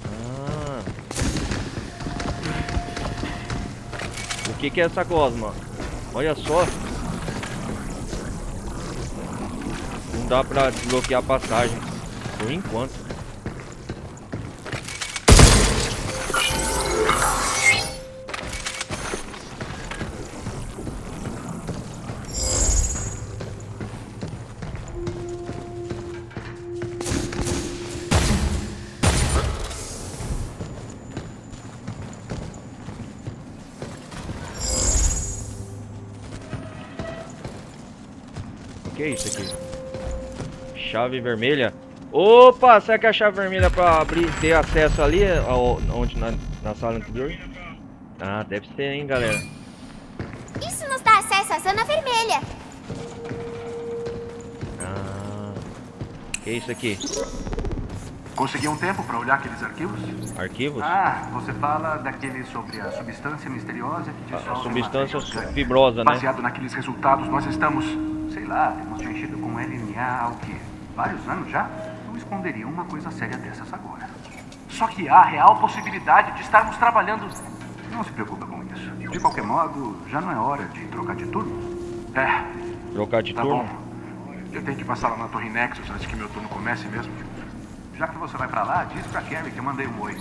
Ah. O que é essa gosma? Olha só. Não dá pra desbloquear a passagem. Por enquanto. O que é isso aqui? Chave vermelha. Opa, será que a chave vermelha é pra abrir, ter acesso ali, onde na sala anterior? Ah, deve ser, hein, galera. Isso nos dá acesso à zona vermelha. Ah, que é isso aqui? Conseguiu um tempo para olhar aqueles arquivos? Arquivos? Ah, você fala daquele sobre a substância misteriosa que dissolve A substância matéria orgânica. fibrosa, né? Baseado naqueles resultados, nós estamos, sei lá, temos preenchido com LNA há o quê? Vários anos já? Eu esconderia uma coisa séria dessas agora. Só que há a real possibilidade de estarmos trabalhando... Não se preocupa com isso. De qualquer modo, já não é hora de trocar de turno? É. Trocar de Tá turno? bom. Eu tenho que passar lá na Torre Nexus antes que meu turno comece mesmo. Já que você vai pra lá, diz pra Carrie que eu mandei um oi.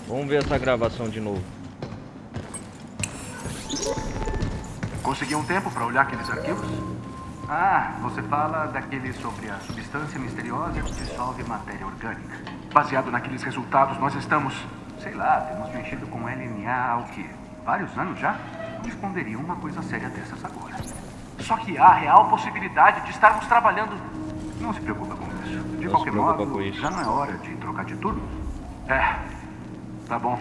Vamos ver essa gravação de novo. Conseguiu um tempo pra olhar aqueles arquivos? Ah, você fala daquele sobre a substância misteriosa que dissolve matéria orgânica. Baseado naqueles resultados, nós estamos, sei lá, temos preenchido com LNA há o quê? Vários anos já? Eu esconderia uma coisa séria dessas agora. Só que há a real possibilidade de estarmos trabalhando... Não se preocupa com isso. De qualquer modo, já não é hora de trocar de turno? É. Tá bom.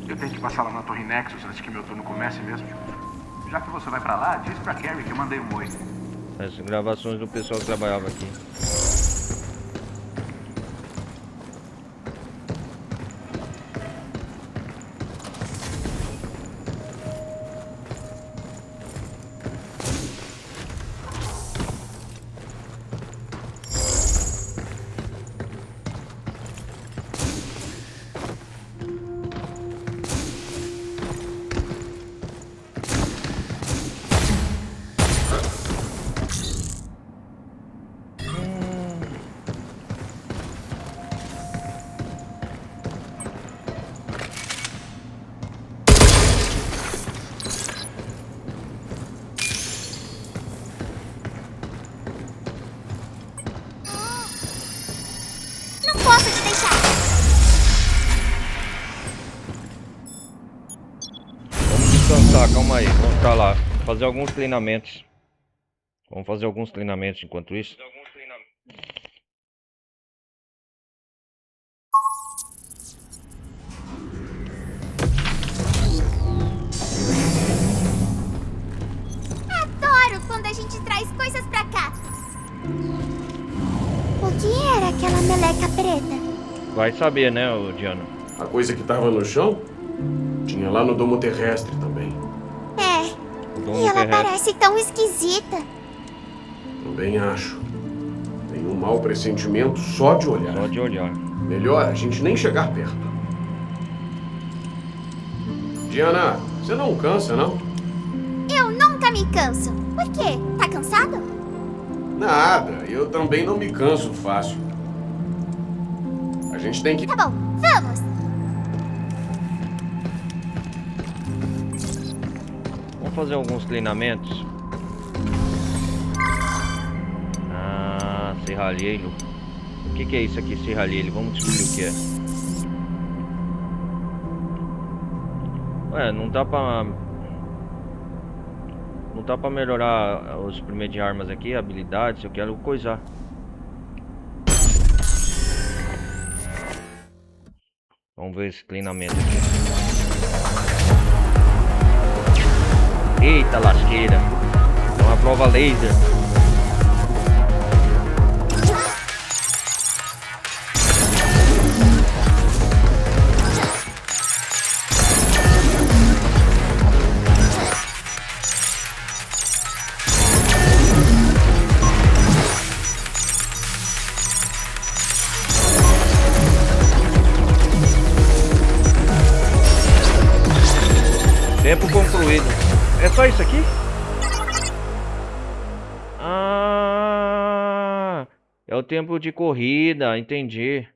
Eu tenho que passar lá na Torre Nexus antes que meu turno comece mesmo. Já que você vai pra lá, diz pra Carrie que eu mandei um oi. Essas gravações do pessoal que trabalhava aqui. Não posso te deixar. Vamos descansar, calma aí. Vamos pra lá. Fazer alguns treinamentos. Vamos fazer alguns treinamentos enquanto isso. Adoro quando a gente traz coisas pra cá. O que era aquela meleca preta? Vai saber, né, Diana? A coisa que tava no chão? Tinha lá no domo terrestre também. É, e ela parece tão esquisita. Também acho. Tenho um mau pressentimento só de olhar. Só de olhar. Melhor a gente nem chegar perto. Diana, você não cansa, não? Eu nunca me canso. Por quê? Tá cansado? Nada, eu também não me canso fácil. A gente tem que... Tá bom, vamos. Vamos fazer alguns treinamentos. Ah, serralheiro. O que é isso aqui, serralheiro? Vamos descobrir o que é. Ué, não dá pra... Não dá pra melhorar os primeiros de armas aqui, habilidades, eu quero coisar. Vamos ver esse treinamento aqui. Eita lasqueira. É uma prova laser. Tempo concluído. É só isso aqui? Ah, é o tempo de corrida, entendi.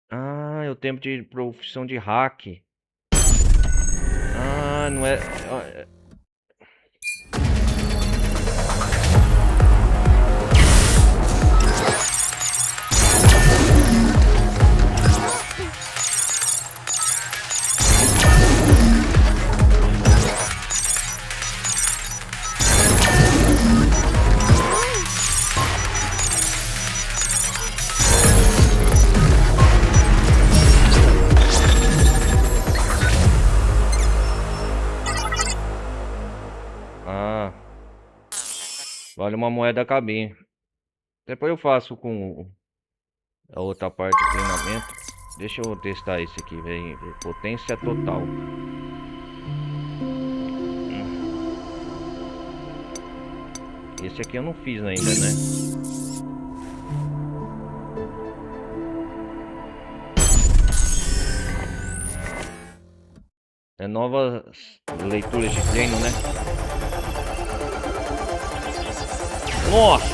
Ah, é o tempo de profissão de hack. Ah, não é... Ah, vale uma moeda a cabine. Depois eu faço com a outra parte do treinamento. Deixa eu testar esse aqui, velho. Potência total. Esse aqui eu não fiz ainda, né? É novas leituras de treino, né? Nossa!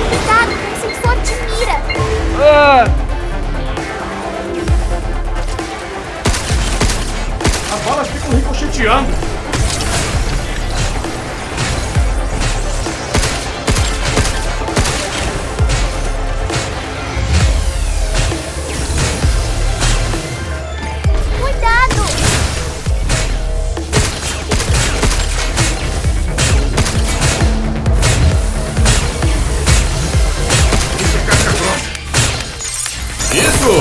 Cuidado com o sensor de mira. Ah! As balas ficam ricocheteando. Cuidado! Isso é caixa grossa. Isso!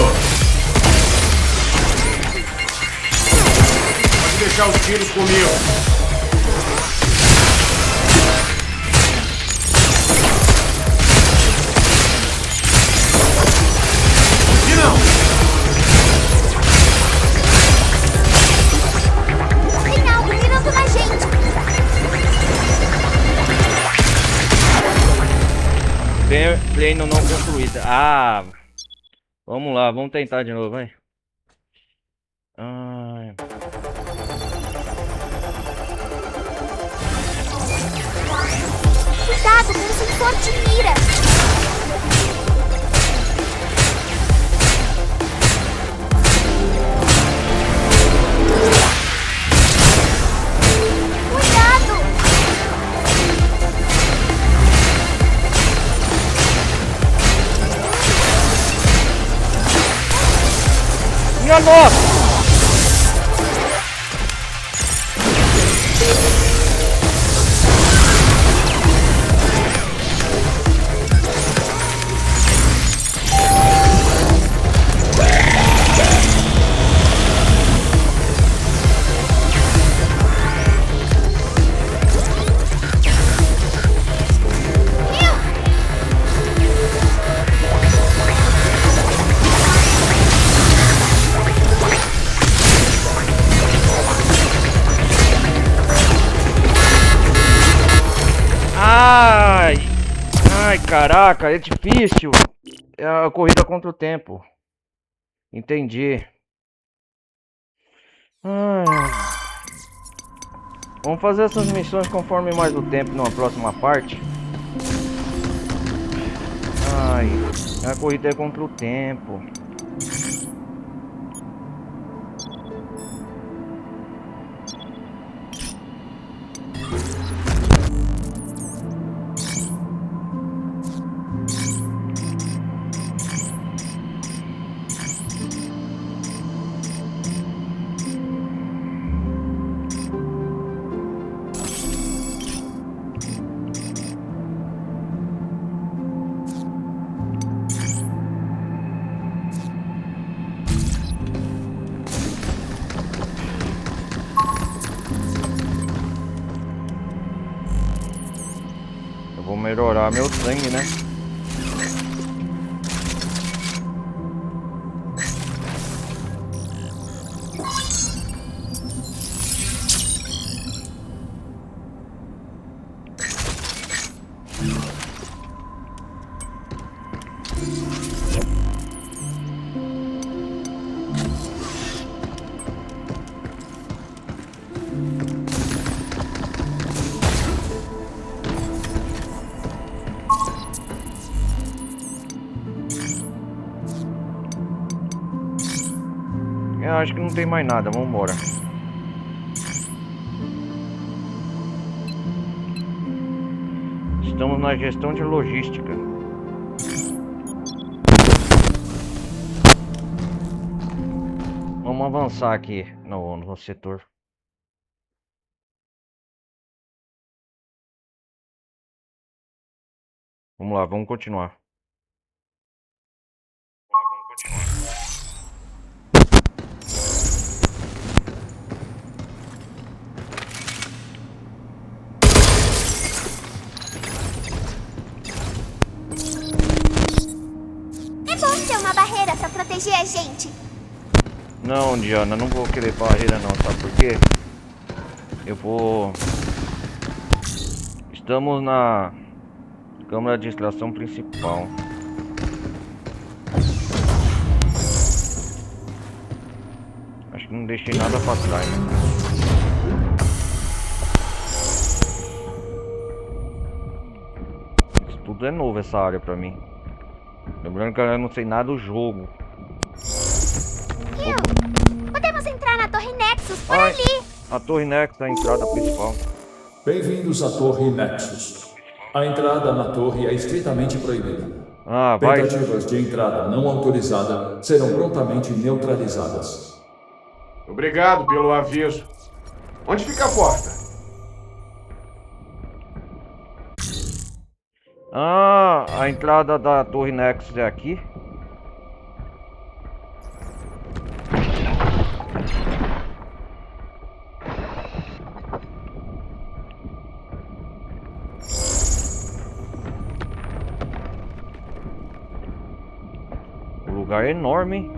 Pode deixar os tiros comigo. E não! Tem algo mirando na gente. Treino não concluído. Ah! Vamos lá, vamos tentar de novo, vai. Ai. Cuidado com o sensor de mira. Cuidado! Minha nossa! Ai! Ai, caraca, é difícil. É a corrida contra o tempo. Entendi. Ai. Vamos fazer essas missões conforme mais o tempo numa próxima parte. Ai, a corrida é contra o tempo. vou melhorar meu sangue, né? Eu acho que não tem mais nada, vamos embora. Estamos na gestão de logística. Vamos avançar aqui no setor. Vamos lá, vamos continuar. É bom ter uma barreira pra proteger a gente. Não, Diana, não vou querer barreira não, sabe por quê? Estamos na câmara de extração principal. Acho que não deixei nada pra trás, né? Isso tudo é novo, essa área pra mim. Lembrando que eu não sei nada do jogo. Podemos entrar na Torre Nexus por Ai, ali. a Torre Nexus é a entrada principal. Bem-vindos à Torre Nexus. A entrada na torre é estritamente proibida. Ah, vai. Tentativas de entrada não autorizada serão prontamente neutralizadas. Obrigado pelo aviso. Onde fica a porta? Ah, a entrada da Torre Nexus é aqui? O lugar é enorme, hein?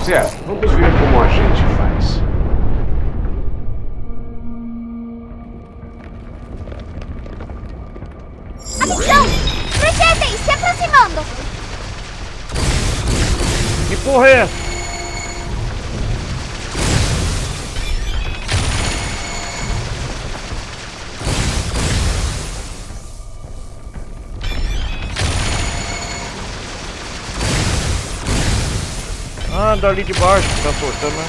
Certo, vamos ver como a gente faz. Atenção! Projéteis se aproximando. Que porra é essa? Ah, dali de baixo tá soltando, né?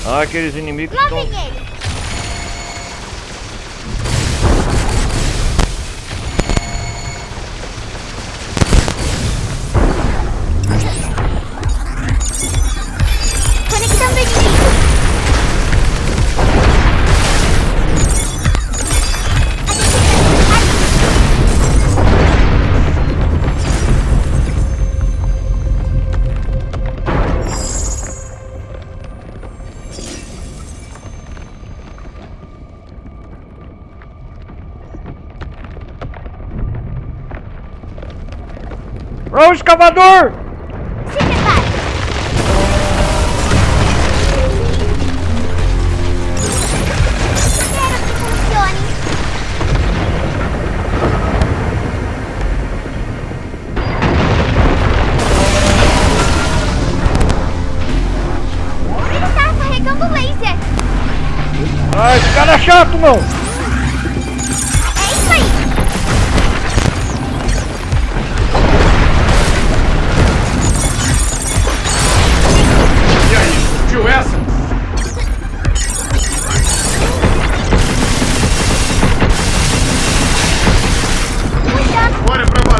Ah, aqueles inimigos Lá estão... vem ele. Conectando inimigo. Ó, o escavador! Se prepare. Espero que funcione. Ele tá carregando laser. Ah, esse cara é chato, não! É isso aí. E aí, viu essa? Cuidado. Olha pra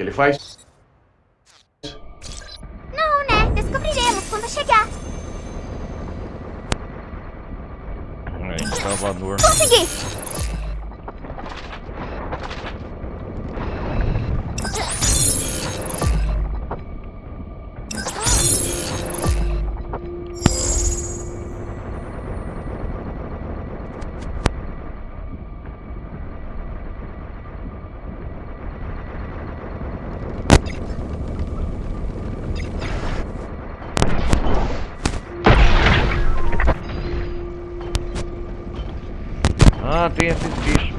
ele faz? Não, né? Descobriremos quando chegar. Salvador. Consegui! Ah, tem esses bichos.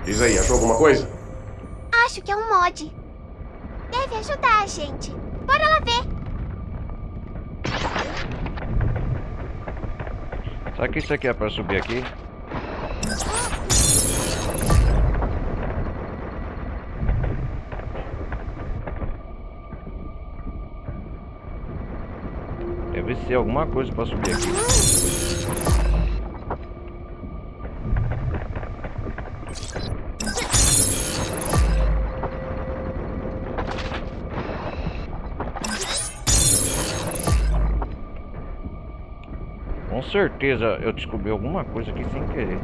Diz aí, achou alguma coisa? Acho que é um mod. Deve ajudar a gente. Bora lá ver. Será que isso aqui é pra subir aqui? Deve ser alguma coisa pra subir aqui. Com certeza eu descobri alguma coisa aqui sem querer.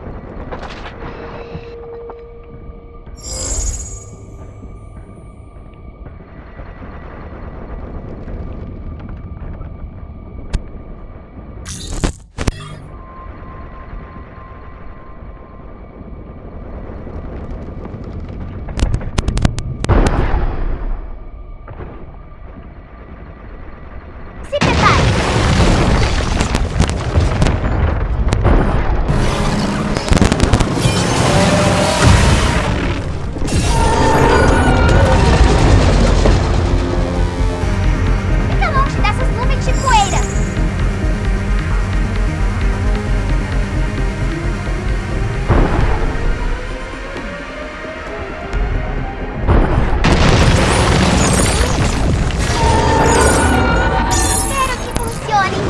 Se prepare. Fica longe dessas nuvens de poeira. Espero que funcione.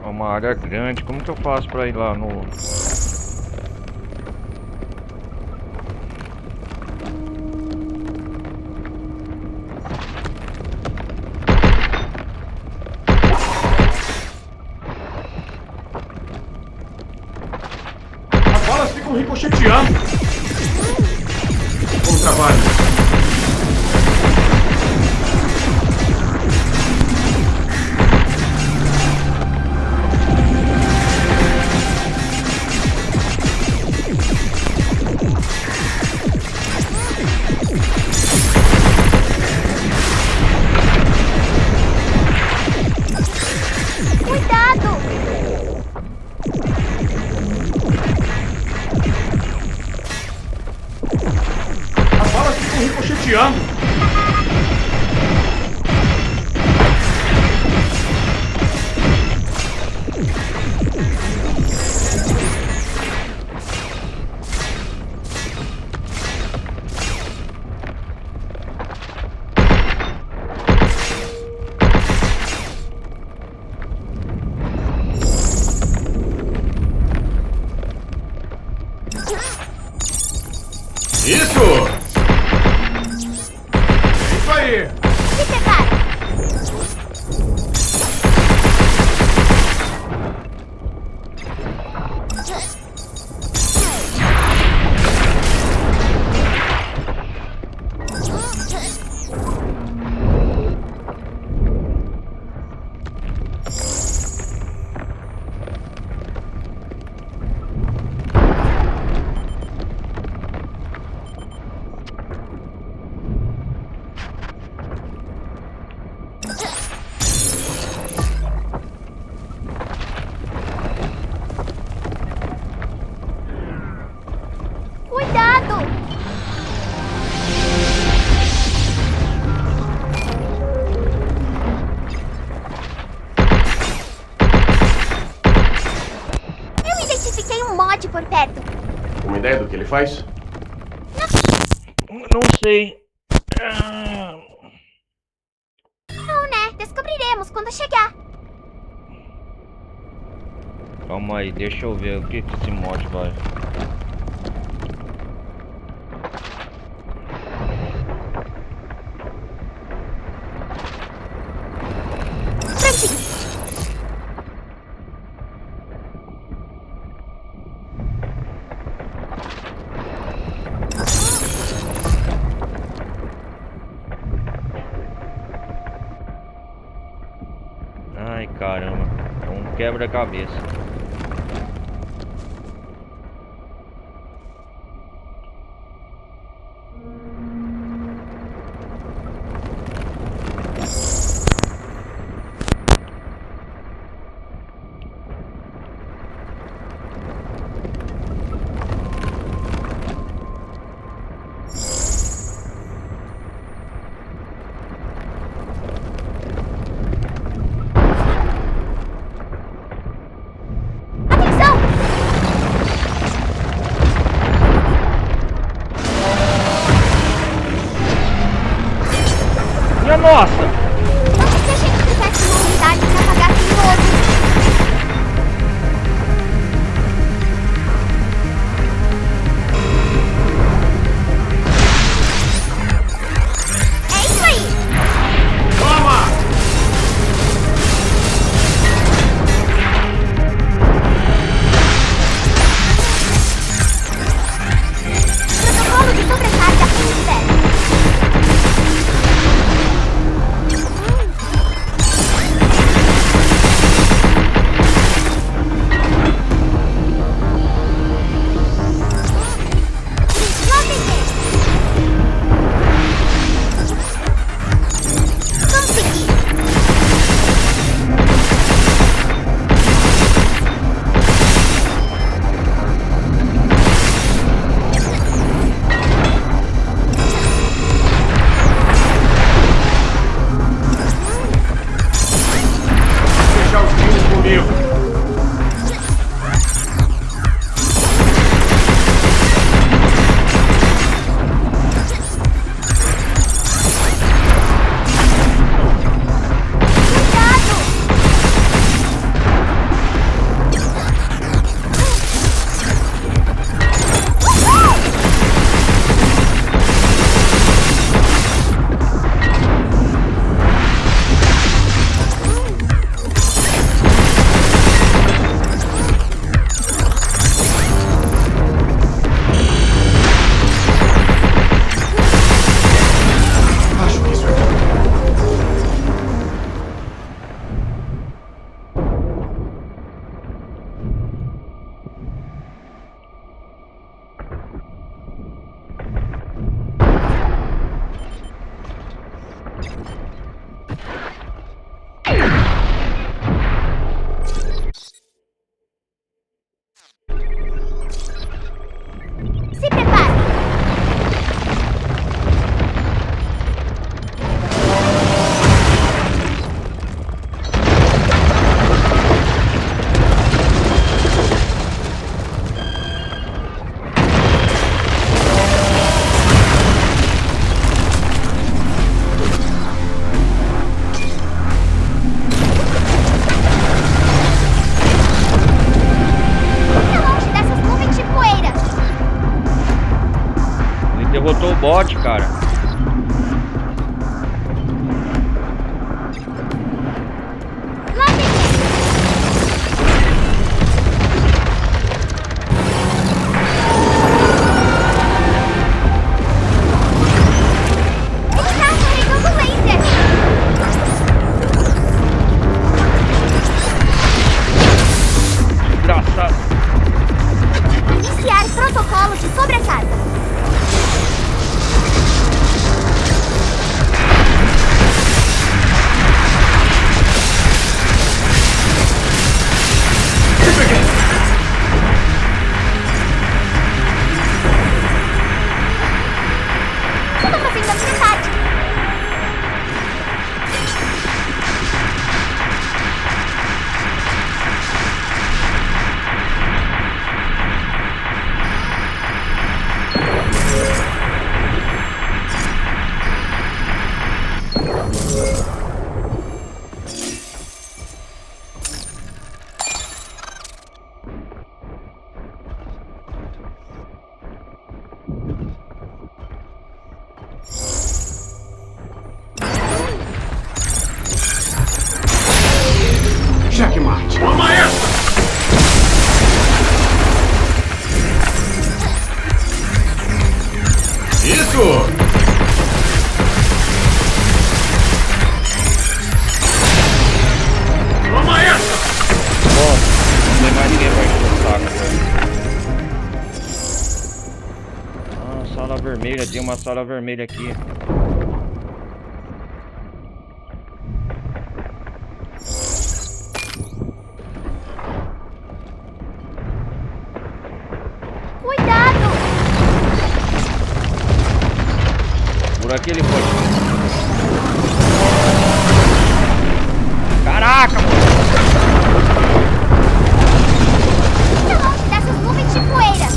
É uma área grande. Como que eu faço pra ir lá no... As balas ficam ricocheteando. Bom trabalho. Cuidado! As balas ficam ricocheteando. ideia do que ele faz? Não sei. Não, né? Descobriremos quando chegar. Calma aí, deixa eu ver o que esse mod vai. Prontinho. Ai, caramba. É um quebra-cabeça. Atenção! Minha nossa! Vamos se a gente fizesse uma unidade pra apagar aquele outro. É isso aí! Toma! Protocolo de sobrecarga em zero. Lá vem ele. Consegui. Deixar os meninos comigo. Cuidado! Uhul! Acho que isso é tudo. Se prepare! Fica longe dessas nuvens de poeira! Ele derrotou o bot, cara. Lá vem ele! Ele tá carregando laser! Desgraçado. Iniciar protocolo de sobrecarga. vermelha, tem uma sala vermelha aqui. Cuidado! Por aqui ele pode. Caraca, mano! Fica longe dessas nuvens de poeira!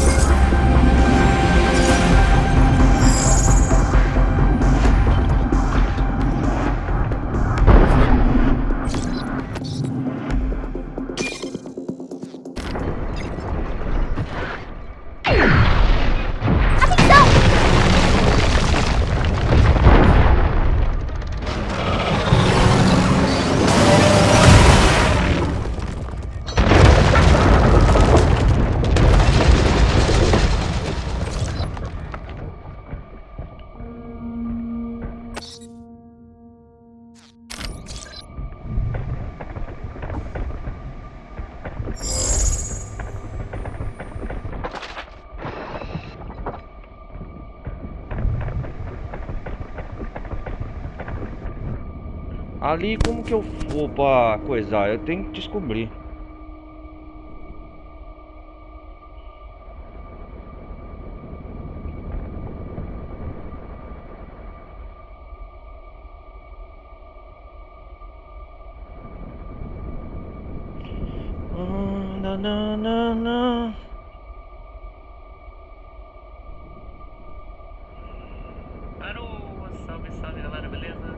Ali como que eu vou pra coisar? Eu tenho que descobrir. Alô, salve, salve galera, beleza?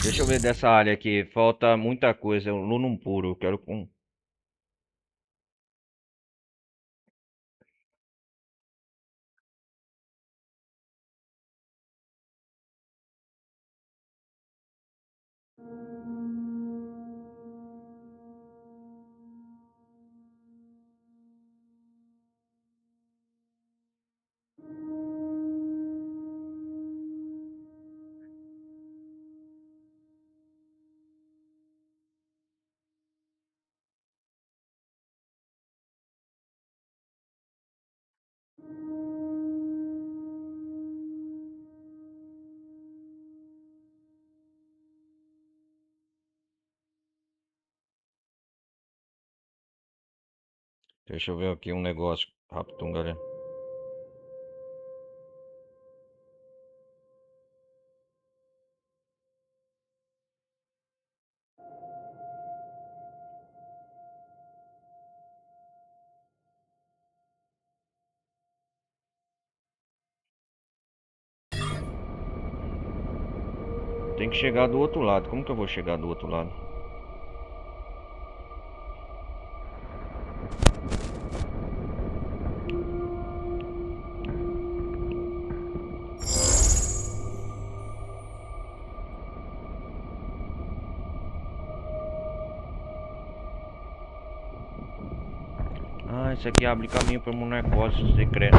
Deixa eu ver dessa área aqui. Falta muita coisa. É um Lunum puro. Eu quero com. Deixa eu ver aqui um negócio rápido, galera. Tem que chegar do outro lado. Como que eu vou chegar do outro lado? Ah, isso aqui abre caminho para um negócio secreto.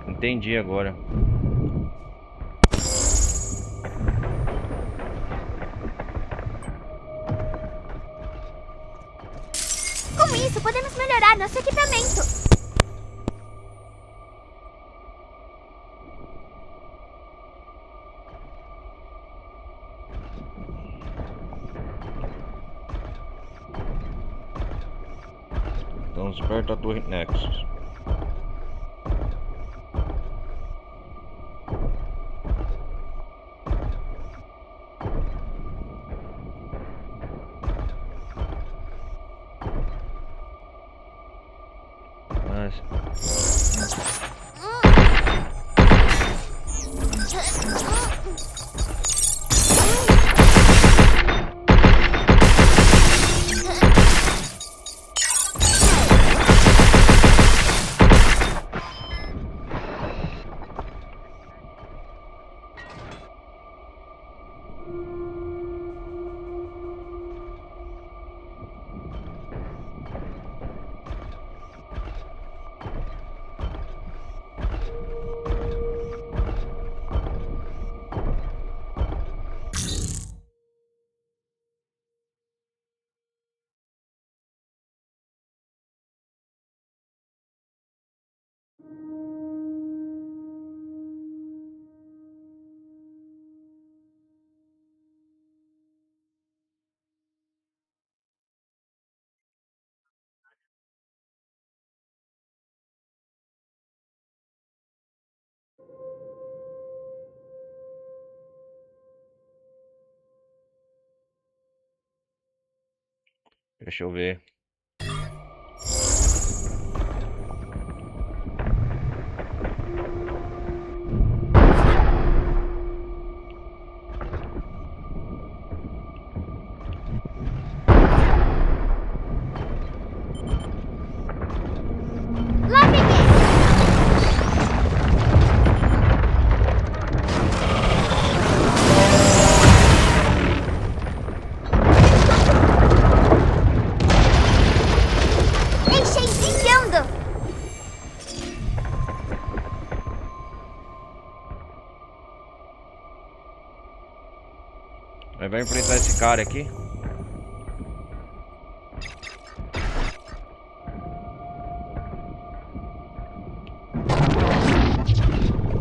Entendi agora. Com isso, podemos melhorar nosso equipamento. Estamos perto da torre Nexus. Deixa eu ver. Lá peguei. Deixei brilhando. Aí vai enfrentar esse cara aqui.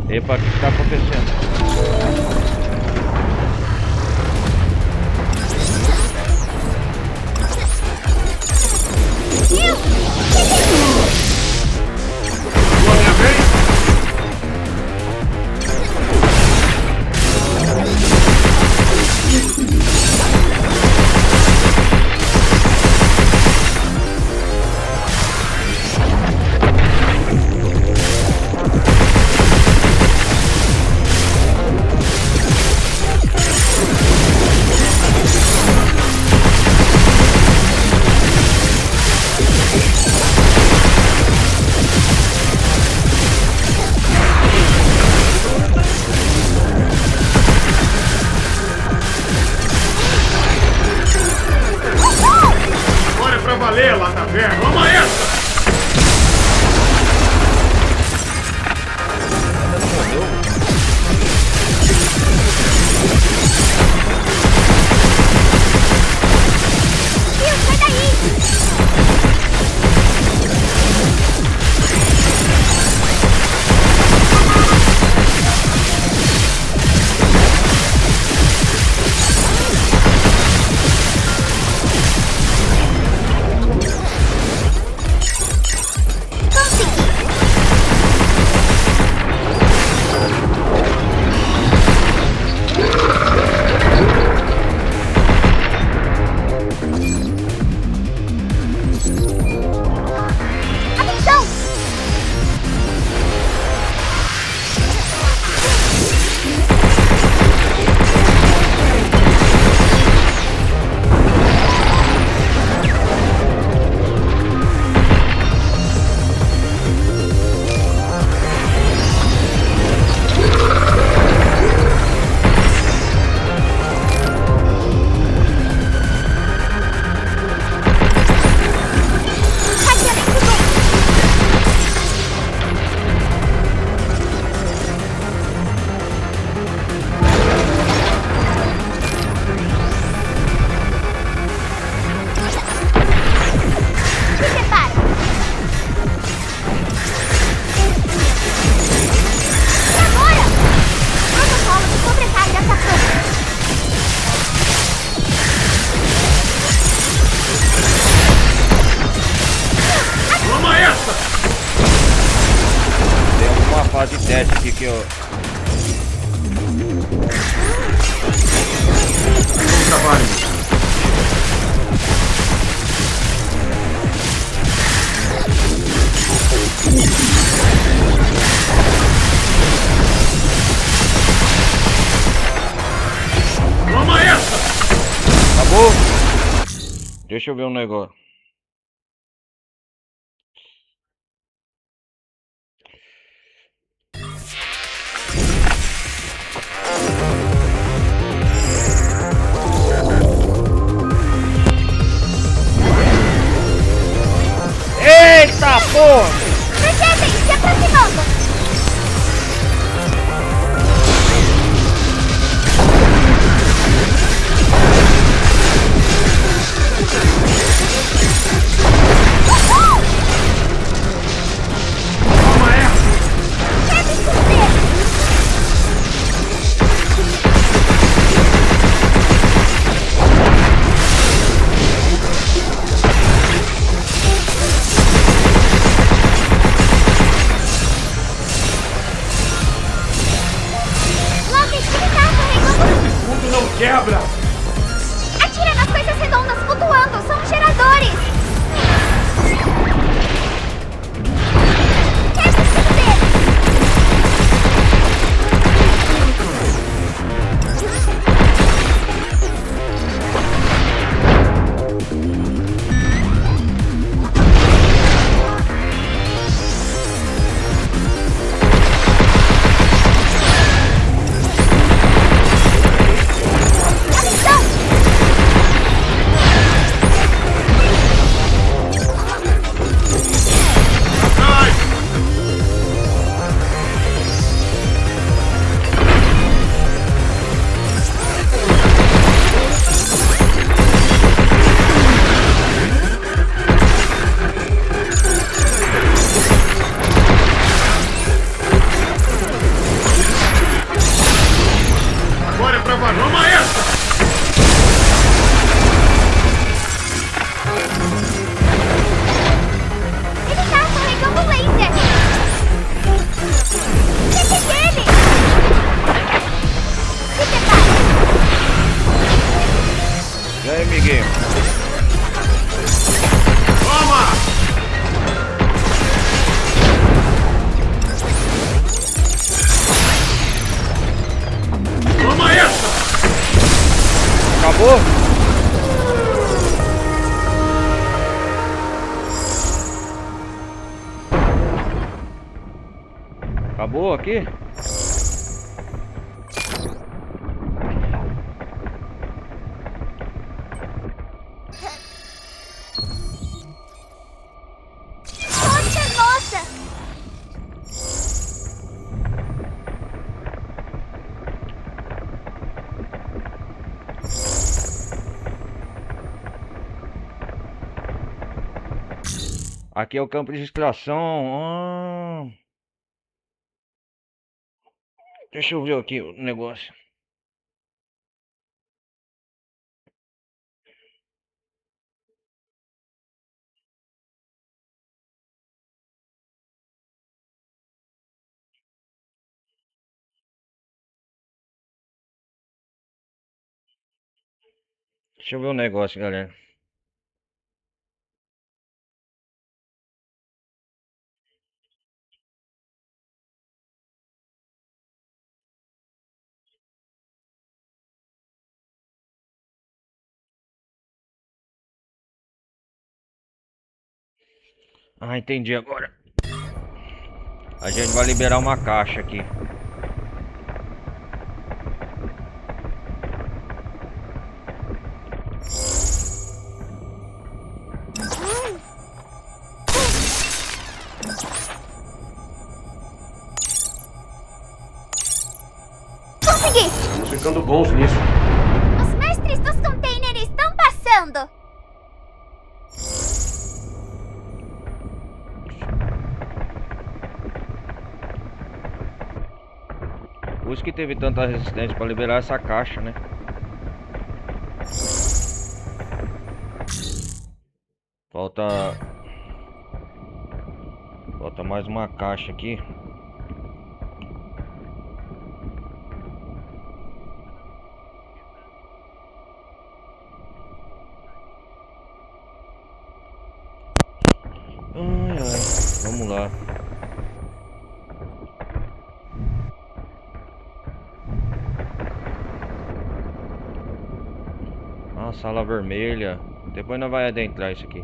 Epa, o que tá acontecendo? Bora pra valer lá na taverna. Vamos a essa! Viu, sai daí. Atenção! Hackeamento duplo. Se prepara. E agora? Protocolo de sobrecarga atacando. Vamos a essa! Tem alguma fase de teste aqui que eu... Bom trabalho. Vamos a essa! Acabou? Deixa eu ver um negócio. Eita porra! Percebem, se aproximando. Uhul! Vamos a essa! Quebra os dedos. Logo, ele tá carregando. Esse escudo não quebra! Atira nas coisas redondas flutuando. São geradores. elevadores! Quer se fuder! Agora é pra valer. Toma essa! Ele tá carregando um laser! Pegue dele! Se prepare! E aí, amiguinho? Toma! Toma essa! Acabou? Acabou aqui? Poxa, nossa! Aqui é o campo de extração. Deixa eu ver aqui o negócio. Deixa eu ver o negócio, galera. Ah, entendi agora. A gente vai liberar uma caixa aqui. Consegui! Estamos ficando bons nisso. Os mestres dos containers estão passando! Por isso que teve tanta resistência para liberar essa caixa, né? Falta mais uma caixa aqui. Ai, ai. Vamos lá. Ah, sala vermelha. Depois nós vamos adentrar isso aqui.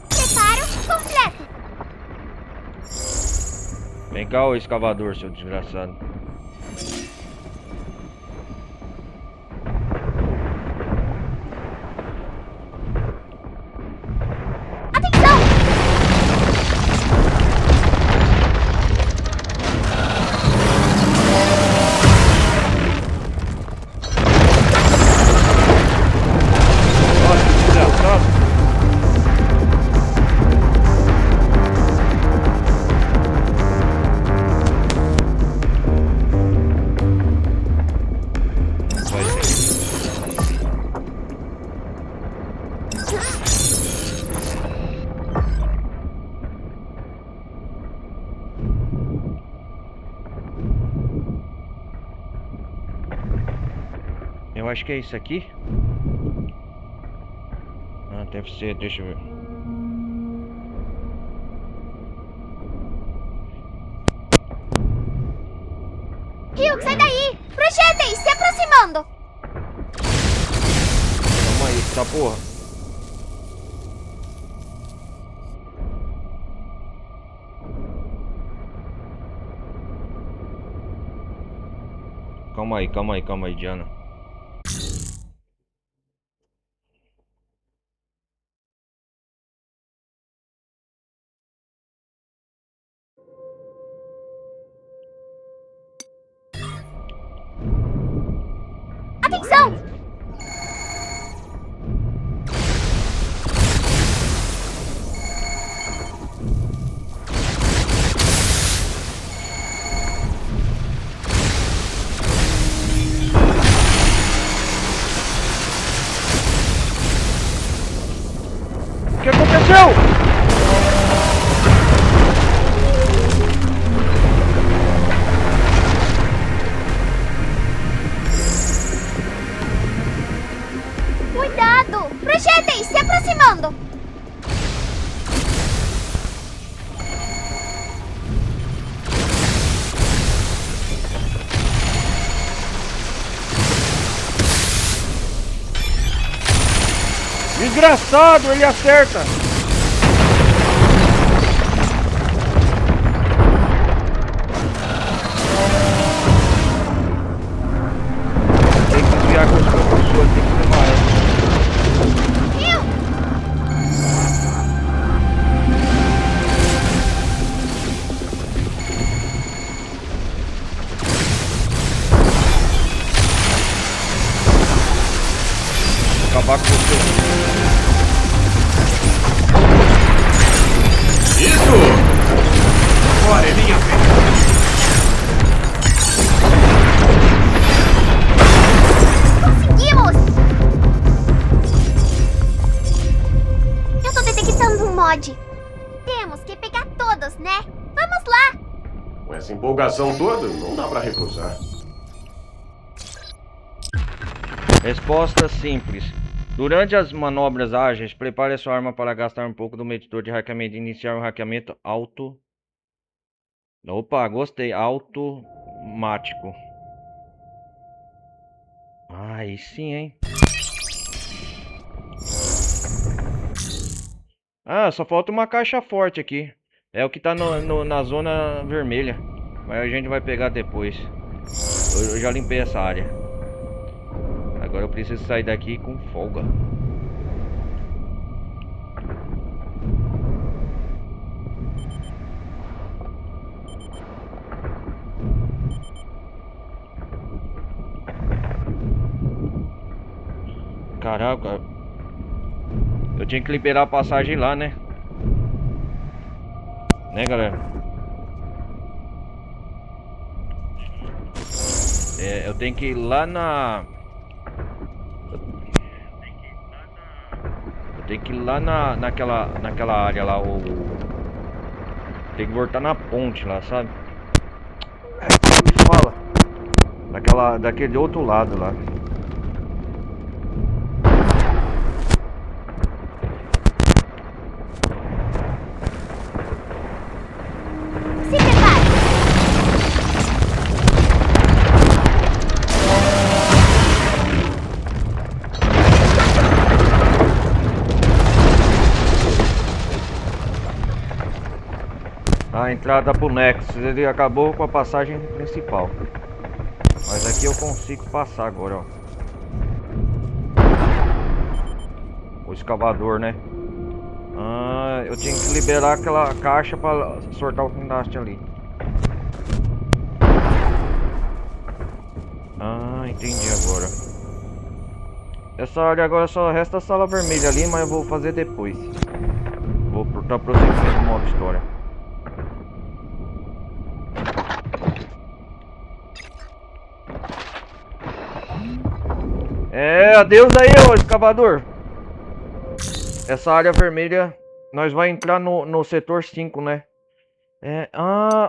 Preparo completo! Vem cá, ô escavador, seu desgraçado. Atenção! Nossa, que desgraçado. Vai ser. Eu acho que é isso aqui. Ah, Deve ser, deixa eu ver. Rio, sai daí! Projéteis se aproximando! Calma aí, tá porra. Calma aí, Diana. Atenção! O que aconteceu? Cuidado! Projéteis se aproximando! Desgraçado, ele acerta. Tem que desviar com os propulsores, tem que levar ela. Rio! Vou acabar com você. Isso! Agora é minha vez. Conseguimos! Eu tô detectando um mod. Temos que pegar todos, né? Vamos lá! Com essa empolgação toda, não dá pra recusar. Resposta simples. Durante as manobras ágeis, prepare a sua arma para gastar um pouco do medidor de hackeamento e iniciar um hackeamento auto... Opa, gostei. Automático. Aí sim, hein? Ah, só falta uma caixa forte aqui. É o que tá na zona vermelha. Mas a gente vai pegar depois. Eu já limpei essa área. Agora eu preciso sair daqui com folga. Caraca. Eu tinha que liberar a passagem lá, né? Né, galera? É, eu tenho que ir lá na... Eu tenho que ir lá naquela área lá, tem que voltar na ponte lá, sabe? Como que fala? Daquele outro lado lá. Se prepare! A entrada pro Nexus, ele acabou com a passagem principal. Mas aqui eu consigo passar agora, ó. O escavador, né? Ah, eu tinha que liberar aquela caixa para sortar o guindaste ali. Ah, entendi agora. Essa área agora só resta a sala vermelha ali, mas eu vou fazer depois. Vou estar prosseguindo no modo história. É, adeus aí, ô escavador. Essa área vermelha, nós vai entrar no setor 5, né? É,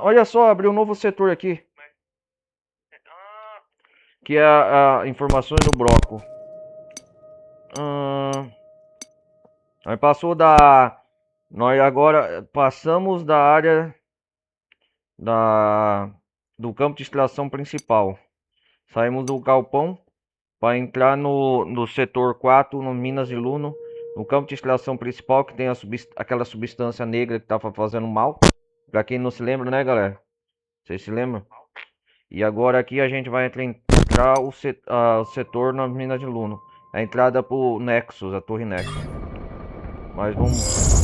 olha só, abriu um novo setor aqui. Que é a informações do Broco. Nós passou da... Nós agora passamos da área do campo de extração principal. Saímos do galpão para entrar no setor 4, no Minas de Luno, no campo de extração principal, que tem aquela substância negra que tava fazendo mal. Pra quem não se lembra, né, galera? Vocês se lembram? E agora aqui a gente vai entrar o setor na Minas de Luno. A entrada pro Nexus, a torre Nexus. Mas vamos...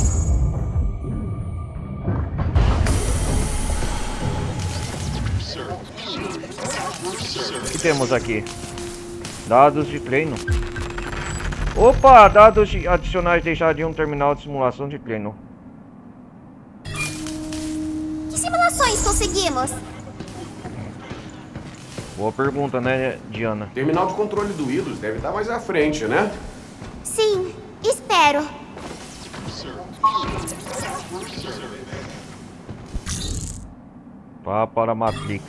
O que temos aqui? Dados de treino. Opa! Dados adicionais deixados de um terminal de simulação de treino. Que simulações conseguimos? Boa pergunta, né, Diana? Terminal de controle do Ilus deve estar mais à frente, né? Sim, espero. Vá para a Matrix.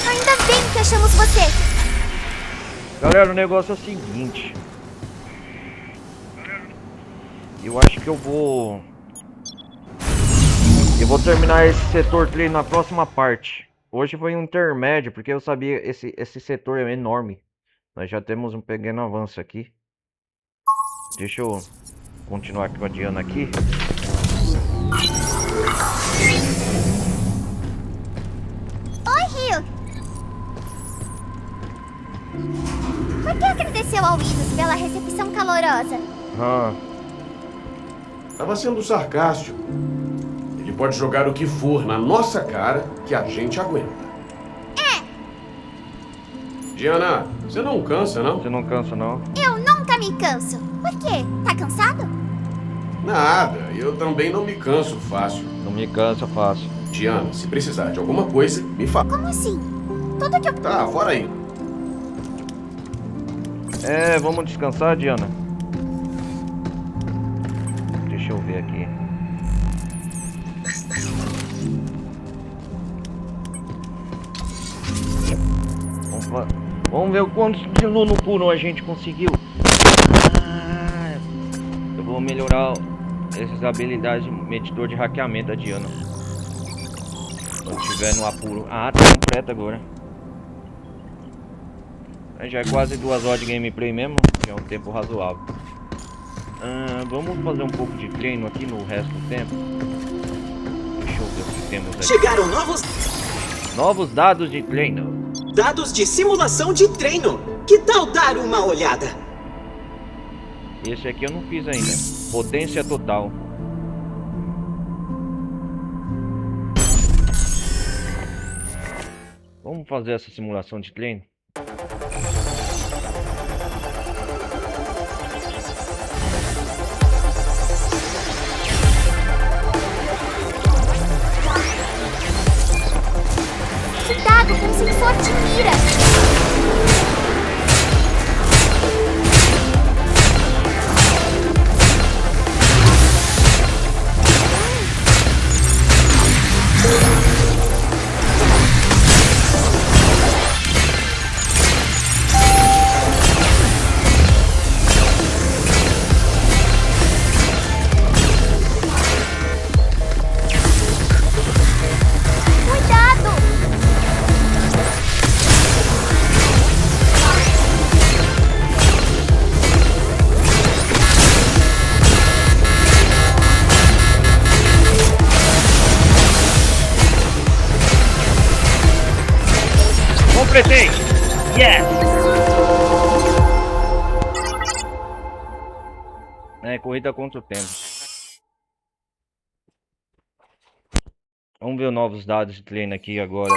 Ainda bem que achamos você. Galera, o negócio é o seguinte. Eu acho que eu vou terminar esse setor 3 na próxima parte. Hoje foi um intermédio, porque eu sabia esse setor é enorme. Nós já temos um pequeno avanço aqui. Deixa eu continuar com a Diana aqui. Oi, Rio. Por que agradeceu ao Ilus pela recepção calorosa? Tava sendo sarcástico. Ele pode jogar o que for na nossa cara que a gente aguenta. É. Diana, você não cansa, não? Você não cansa, não? Eu nunca me canso. Por quê? Tá cansado? Nada, eu também não me canso fácil. Não me cansa fácil. Diana, se precisar de alguma coisa, me fala. Como assim? Tudo que eu... Tá, fora aí. É, vamos descansar, Diana. Deixa eu ver aqui. Vamos ver o quantos de Luno puro a gente conseguiu. Eu vou melhorar essas habilidades de medidor de hackeamento da Diana. Quando estiver no apuro. Ah, tá completo agora. Já é quase 2 horas de gameplay mesmo. Já é um tempo razoável. Vamos fazer um pouco de treino aqui no resto do tempo. Deixa eu ver o que temos aqui. Chegaram novos dados de treino. Dados de simulação de treino. Que tal dar uma olhada? Esse aqui eu não fiz ainda. Potência total. Vamos fazer essa simulação de treino? Cuidado com o sensor de mira. Completei! Yes! É, corrida contra o tempo. Vamos ver os novos dados de treino aqui agora.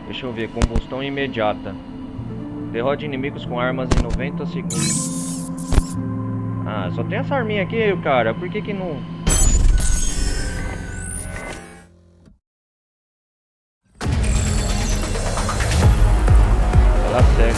Deixa eu ver, combustão imediata. Derrote inimigos com armas em 90 segundos. Ah, só tem essa arminha aqui, cara. Por que não... Fala sério.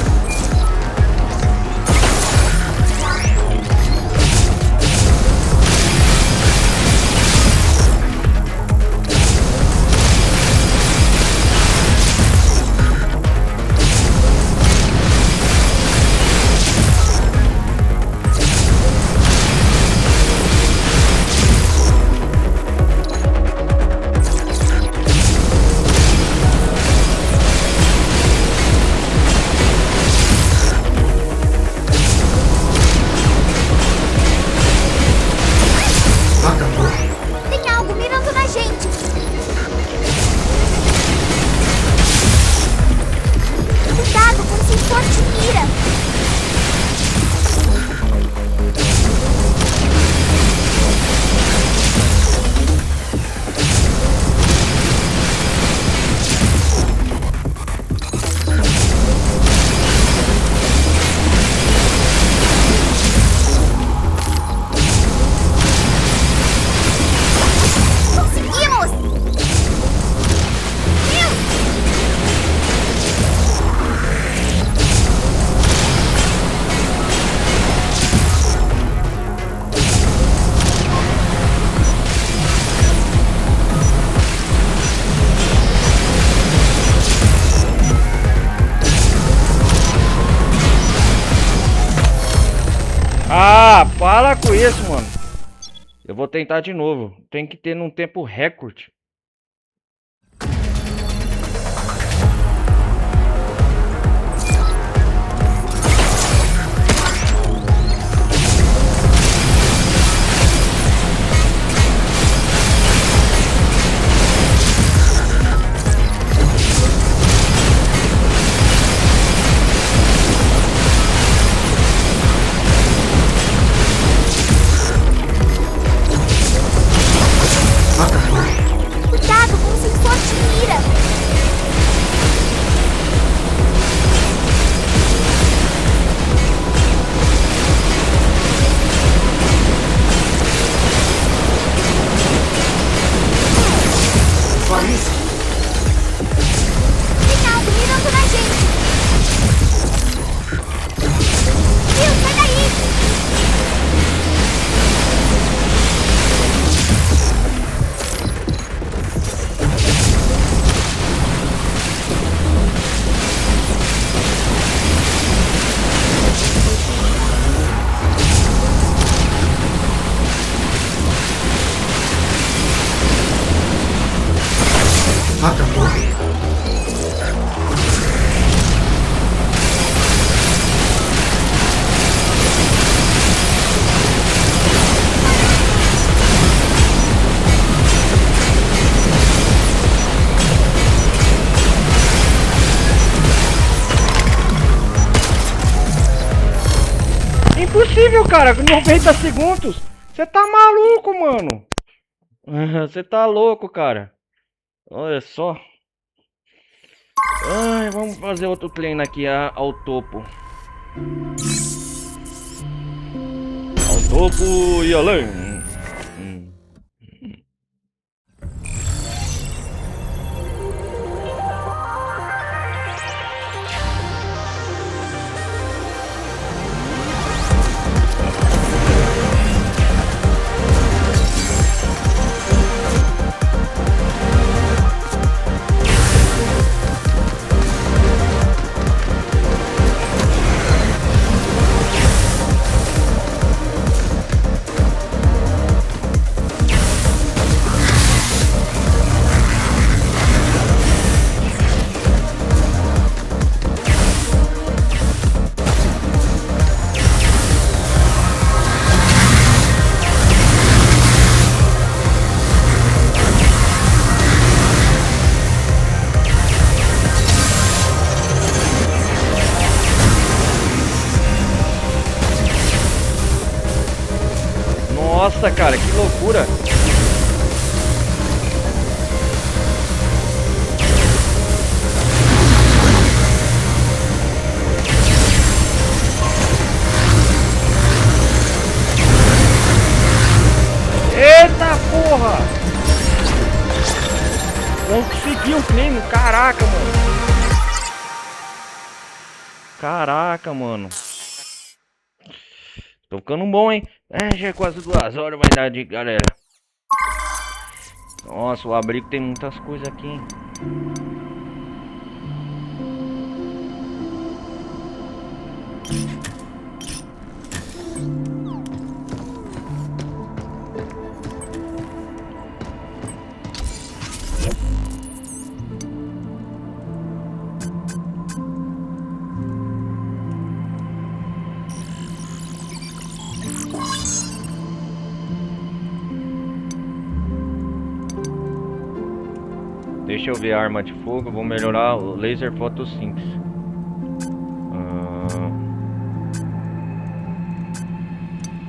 Para com isso, mano. Eu vou tentar de novo. Tem que ter num tempo recorde. Cuidado com o sensor de mira. Clarice! Reinaldo, mirando na gente. Will, sai daí. Acabou. Impossível, cara. 90 segundos. Você tá maluco, mano. Você tá louco, cara. Olha só. Ai, vamos fazer outro treino aqui ao topo. Ao topo e além. Nossa, cara, que loucura! Eita porra! Consegui um treino, caraca, mano! Caraca, mano! Tô ficando bom, hein? Já é quase 2 horas, vai dar de galera. Nossa, o abrigo tem muitas coisas aqui, hein? Deixa eu ver a arma de fogo, vou melhorar o laser fotossíntese.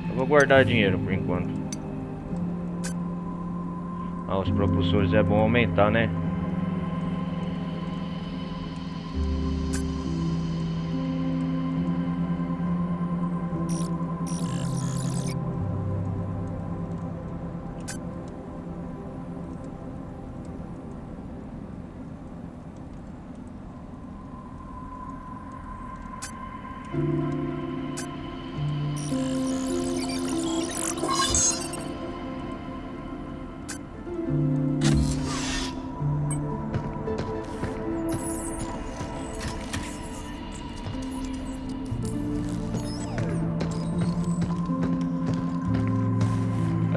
Eu vou guardar dinheiro por enquanto. Os propulsores é bom aumentar, né?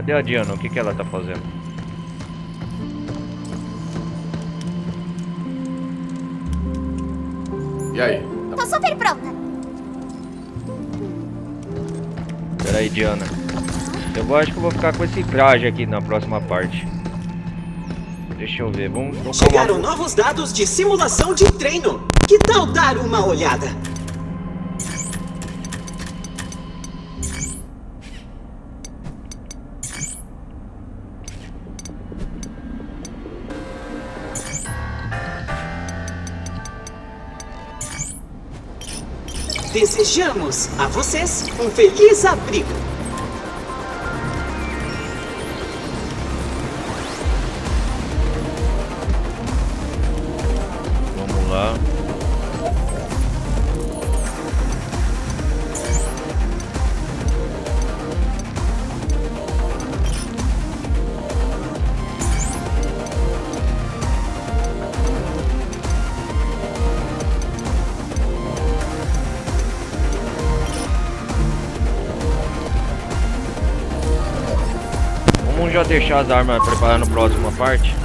Cadê a Diana? O que ela tá fazendo? E aí? Tô super pronta. Pera aí, Diana. Eu acho que eu vou ficar com esse traje aqui na próxima parte. Deixa eu ver, vamos Chegaram novos dados de simulação de treino. Que tal dar uma olhada? Desejamos a vocês um feliz abrigo. Vamos lá. Vamos já deixar as armas preparadas na próxima parte.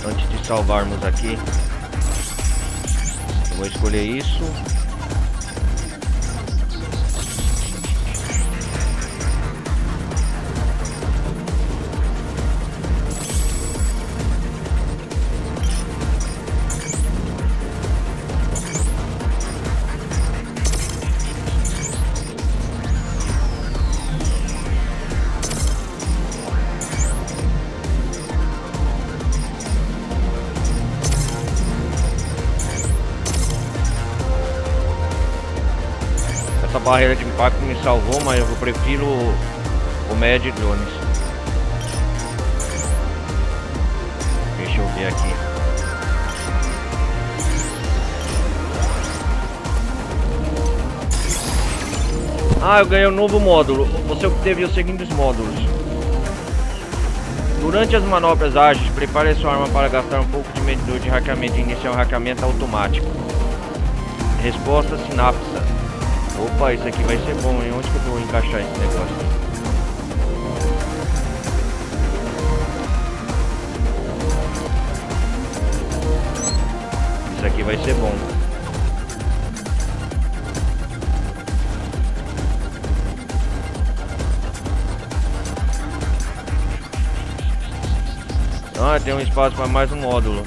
Antes de salvarmos aqui, eu vou escolher isso. Essa barreira de impacto me salvou, mas eu prefiro o Mad Drones. Deixa eu ver aqui. Ah, eu ganhei um novo módulo. Você obteve os seguintes módulos. Durante as manobras ágeis, prepare sua arma para gastar um pouco de medidor de hackeamento e iniciar um hackeamento automático. Resposta sinapse. Opa, isso aqui vai ser bom, hein? Onde que eu vou encaixar esse negócio? Isso aqui vai ser bom. Ah, tem um espaço para mais um módulo.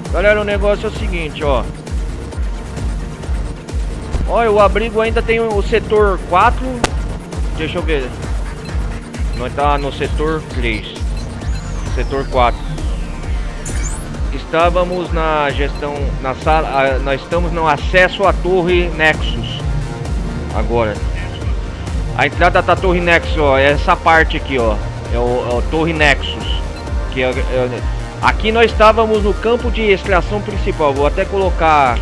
Galera, o negócio é o seguinte, ó. Olha, o abrigo ainda tem o setor 4. Deixa eu ver. Nós tá no setor 3. Setor 4. Estávamos na gestão, na sala, nós estamos no acesso à Torre Nexus. Agora. A entrada da Torre Nexus, ó, é essa parte aqui, ó. É o Torre Nexus. Que aqui nós estávamos no campo de extração principal. Vou até colocar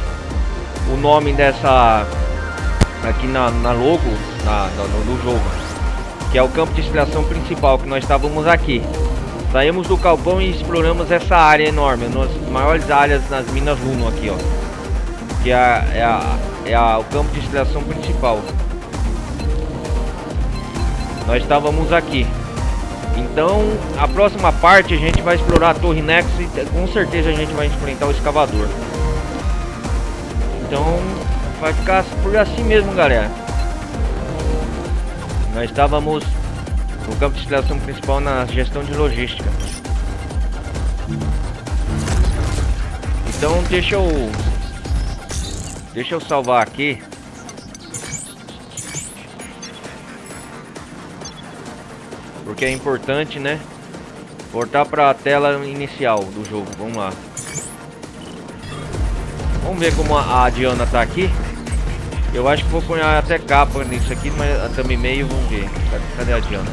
o nome dessa aqui na logo no jogo, que é o campo de extração principal, que nós estávamos aqui. Saímos do galpão e exploramos essa área enorme, nas maiores áreas nas minas Runo aqui, ó, que é o campo de extração principal. Nós estávamos aqui. Então, a próxima parte a gente vai explorar a Torre Nexus e com certeza a gente vai enfrentar o escavador. Então, vai ficar por assim mesmo, galera. Nós estávamos no campo de extração principal na gestão de logística. Então, deixa eu salvar aqui. Porque é importante, né? Voltar para a tela inicial do jogo. Vamos lá. Vamos ver como a Diana tá aqui. Eu acho que vou pôr até capa nisso aqui, mas a thumb meio, vamos ver. Cadê a Diana?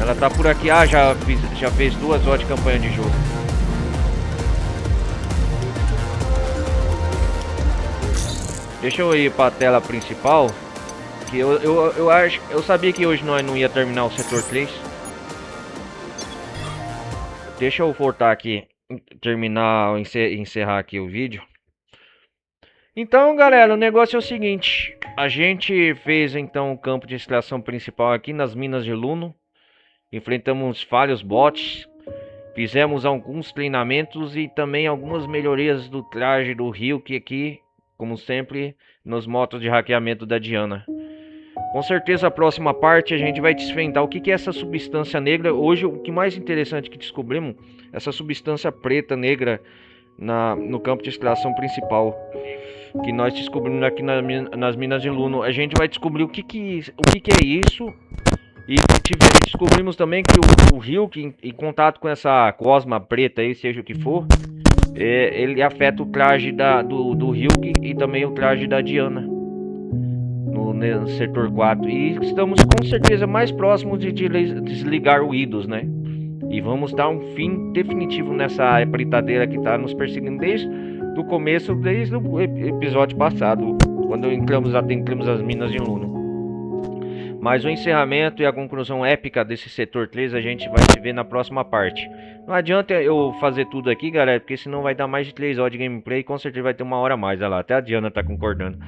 Ela tá por aqui. Ah, já fez 2 horas de campanha de jogo. Deixa eu ir para a tela principal. Que eu sabia que hoje nós não ia terminar o setor 3. Deixa eu voltar aqui terminar, encerrar aqui o vídeo. Então, galera, o negócio é o seguinte. A gente fez, então, o campo de extração principal aqui nas minas de Luno. Enfrentamos vários bots. Fizemos alguns treinamentos e também algumas melhorias do traje do Ryuk aqui, como sempre, nos modos de hackeamento da Diana. Com certeza a próxima parte a gente vai desvendar o que é essa substância negra. Hoje o que mais interessante que descobrimos, essa substância preta negra no campo de extração principal, que nós descobrimos aqui nas minas de Luno. A gente vai descobrir o que é isso. E descobrimos também que o Ryuk, em contato com essa cosma preta aí, seja o que for, ele afeta o traje do Ryuk e também o traje da Diana no setor 4. E estamos com certeza mais próximos de desligar o Eidos, né? E vamos dar um fim definitivo nessa empreitadeira que está nos perseguindo desde o começo, desde o episódio passado, quando adentramos as minas de Luno. Mas o encerramento e a conclusão épica desse setor 3 a gente vai se ver na próxima parte. Não adianta eu fazer tudo aqui, galera, porque senão vai dar mais de 3 horas de gameplay e com certeza vai ter uma hora a mais. Olha lá, até a Diana tá concordando.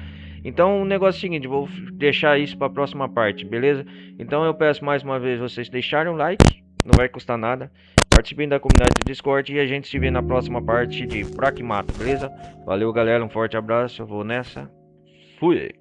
Então o negócio é o seguinte, vou deixar isso para a próxima parte, beleza? Então eu peço mais uma vez vocês deixarem um like, não vai custar nada. Participem da comunidade do Discord e a gente se vê na próxima parte de Pragmata, beleza? Valeu, galera, um forte abraço, eu vou nessa. Fui!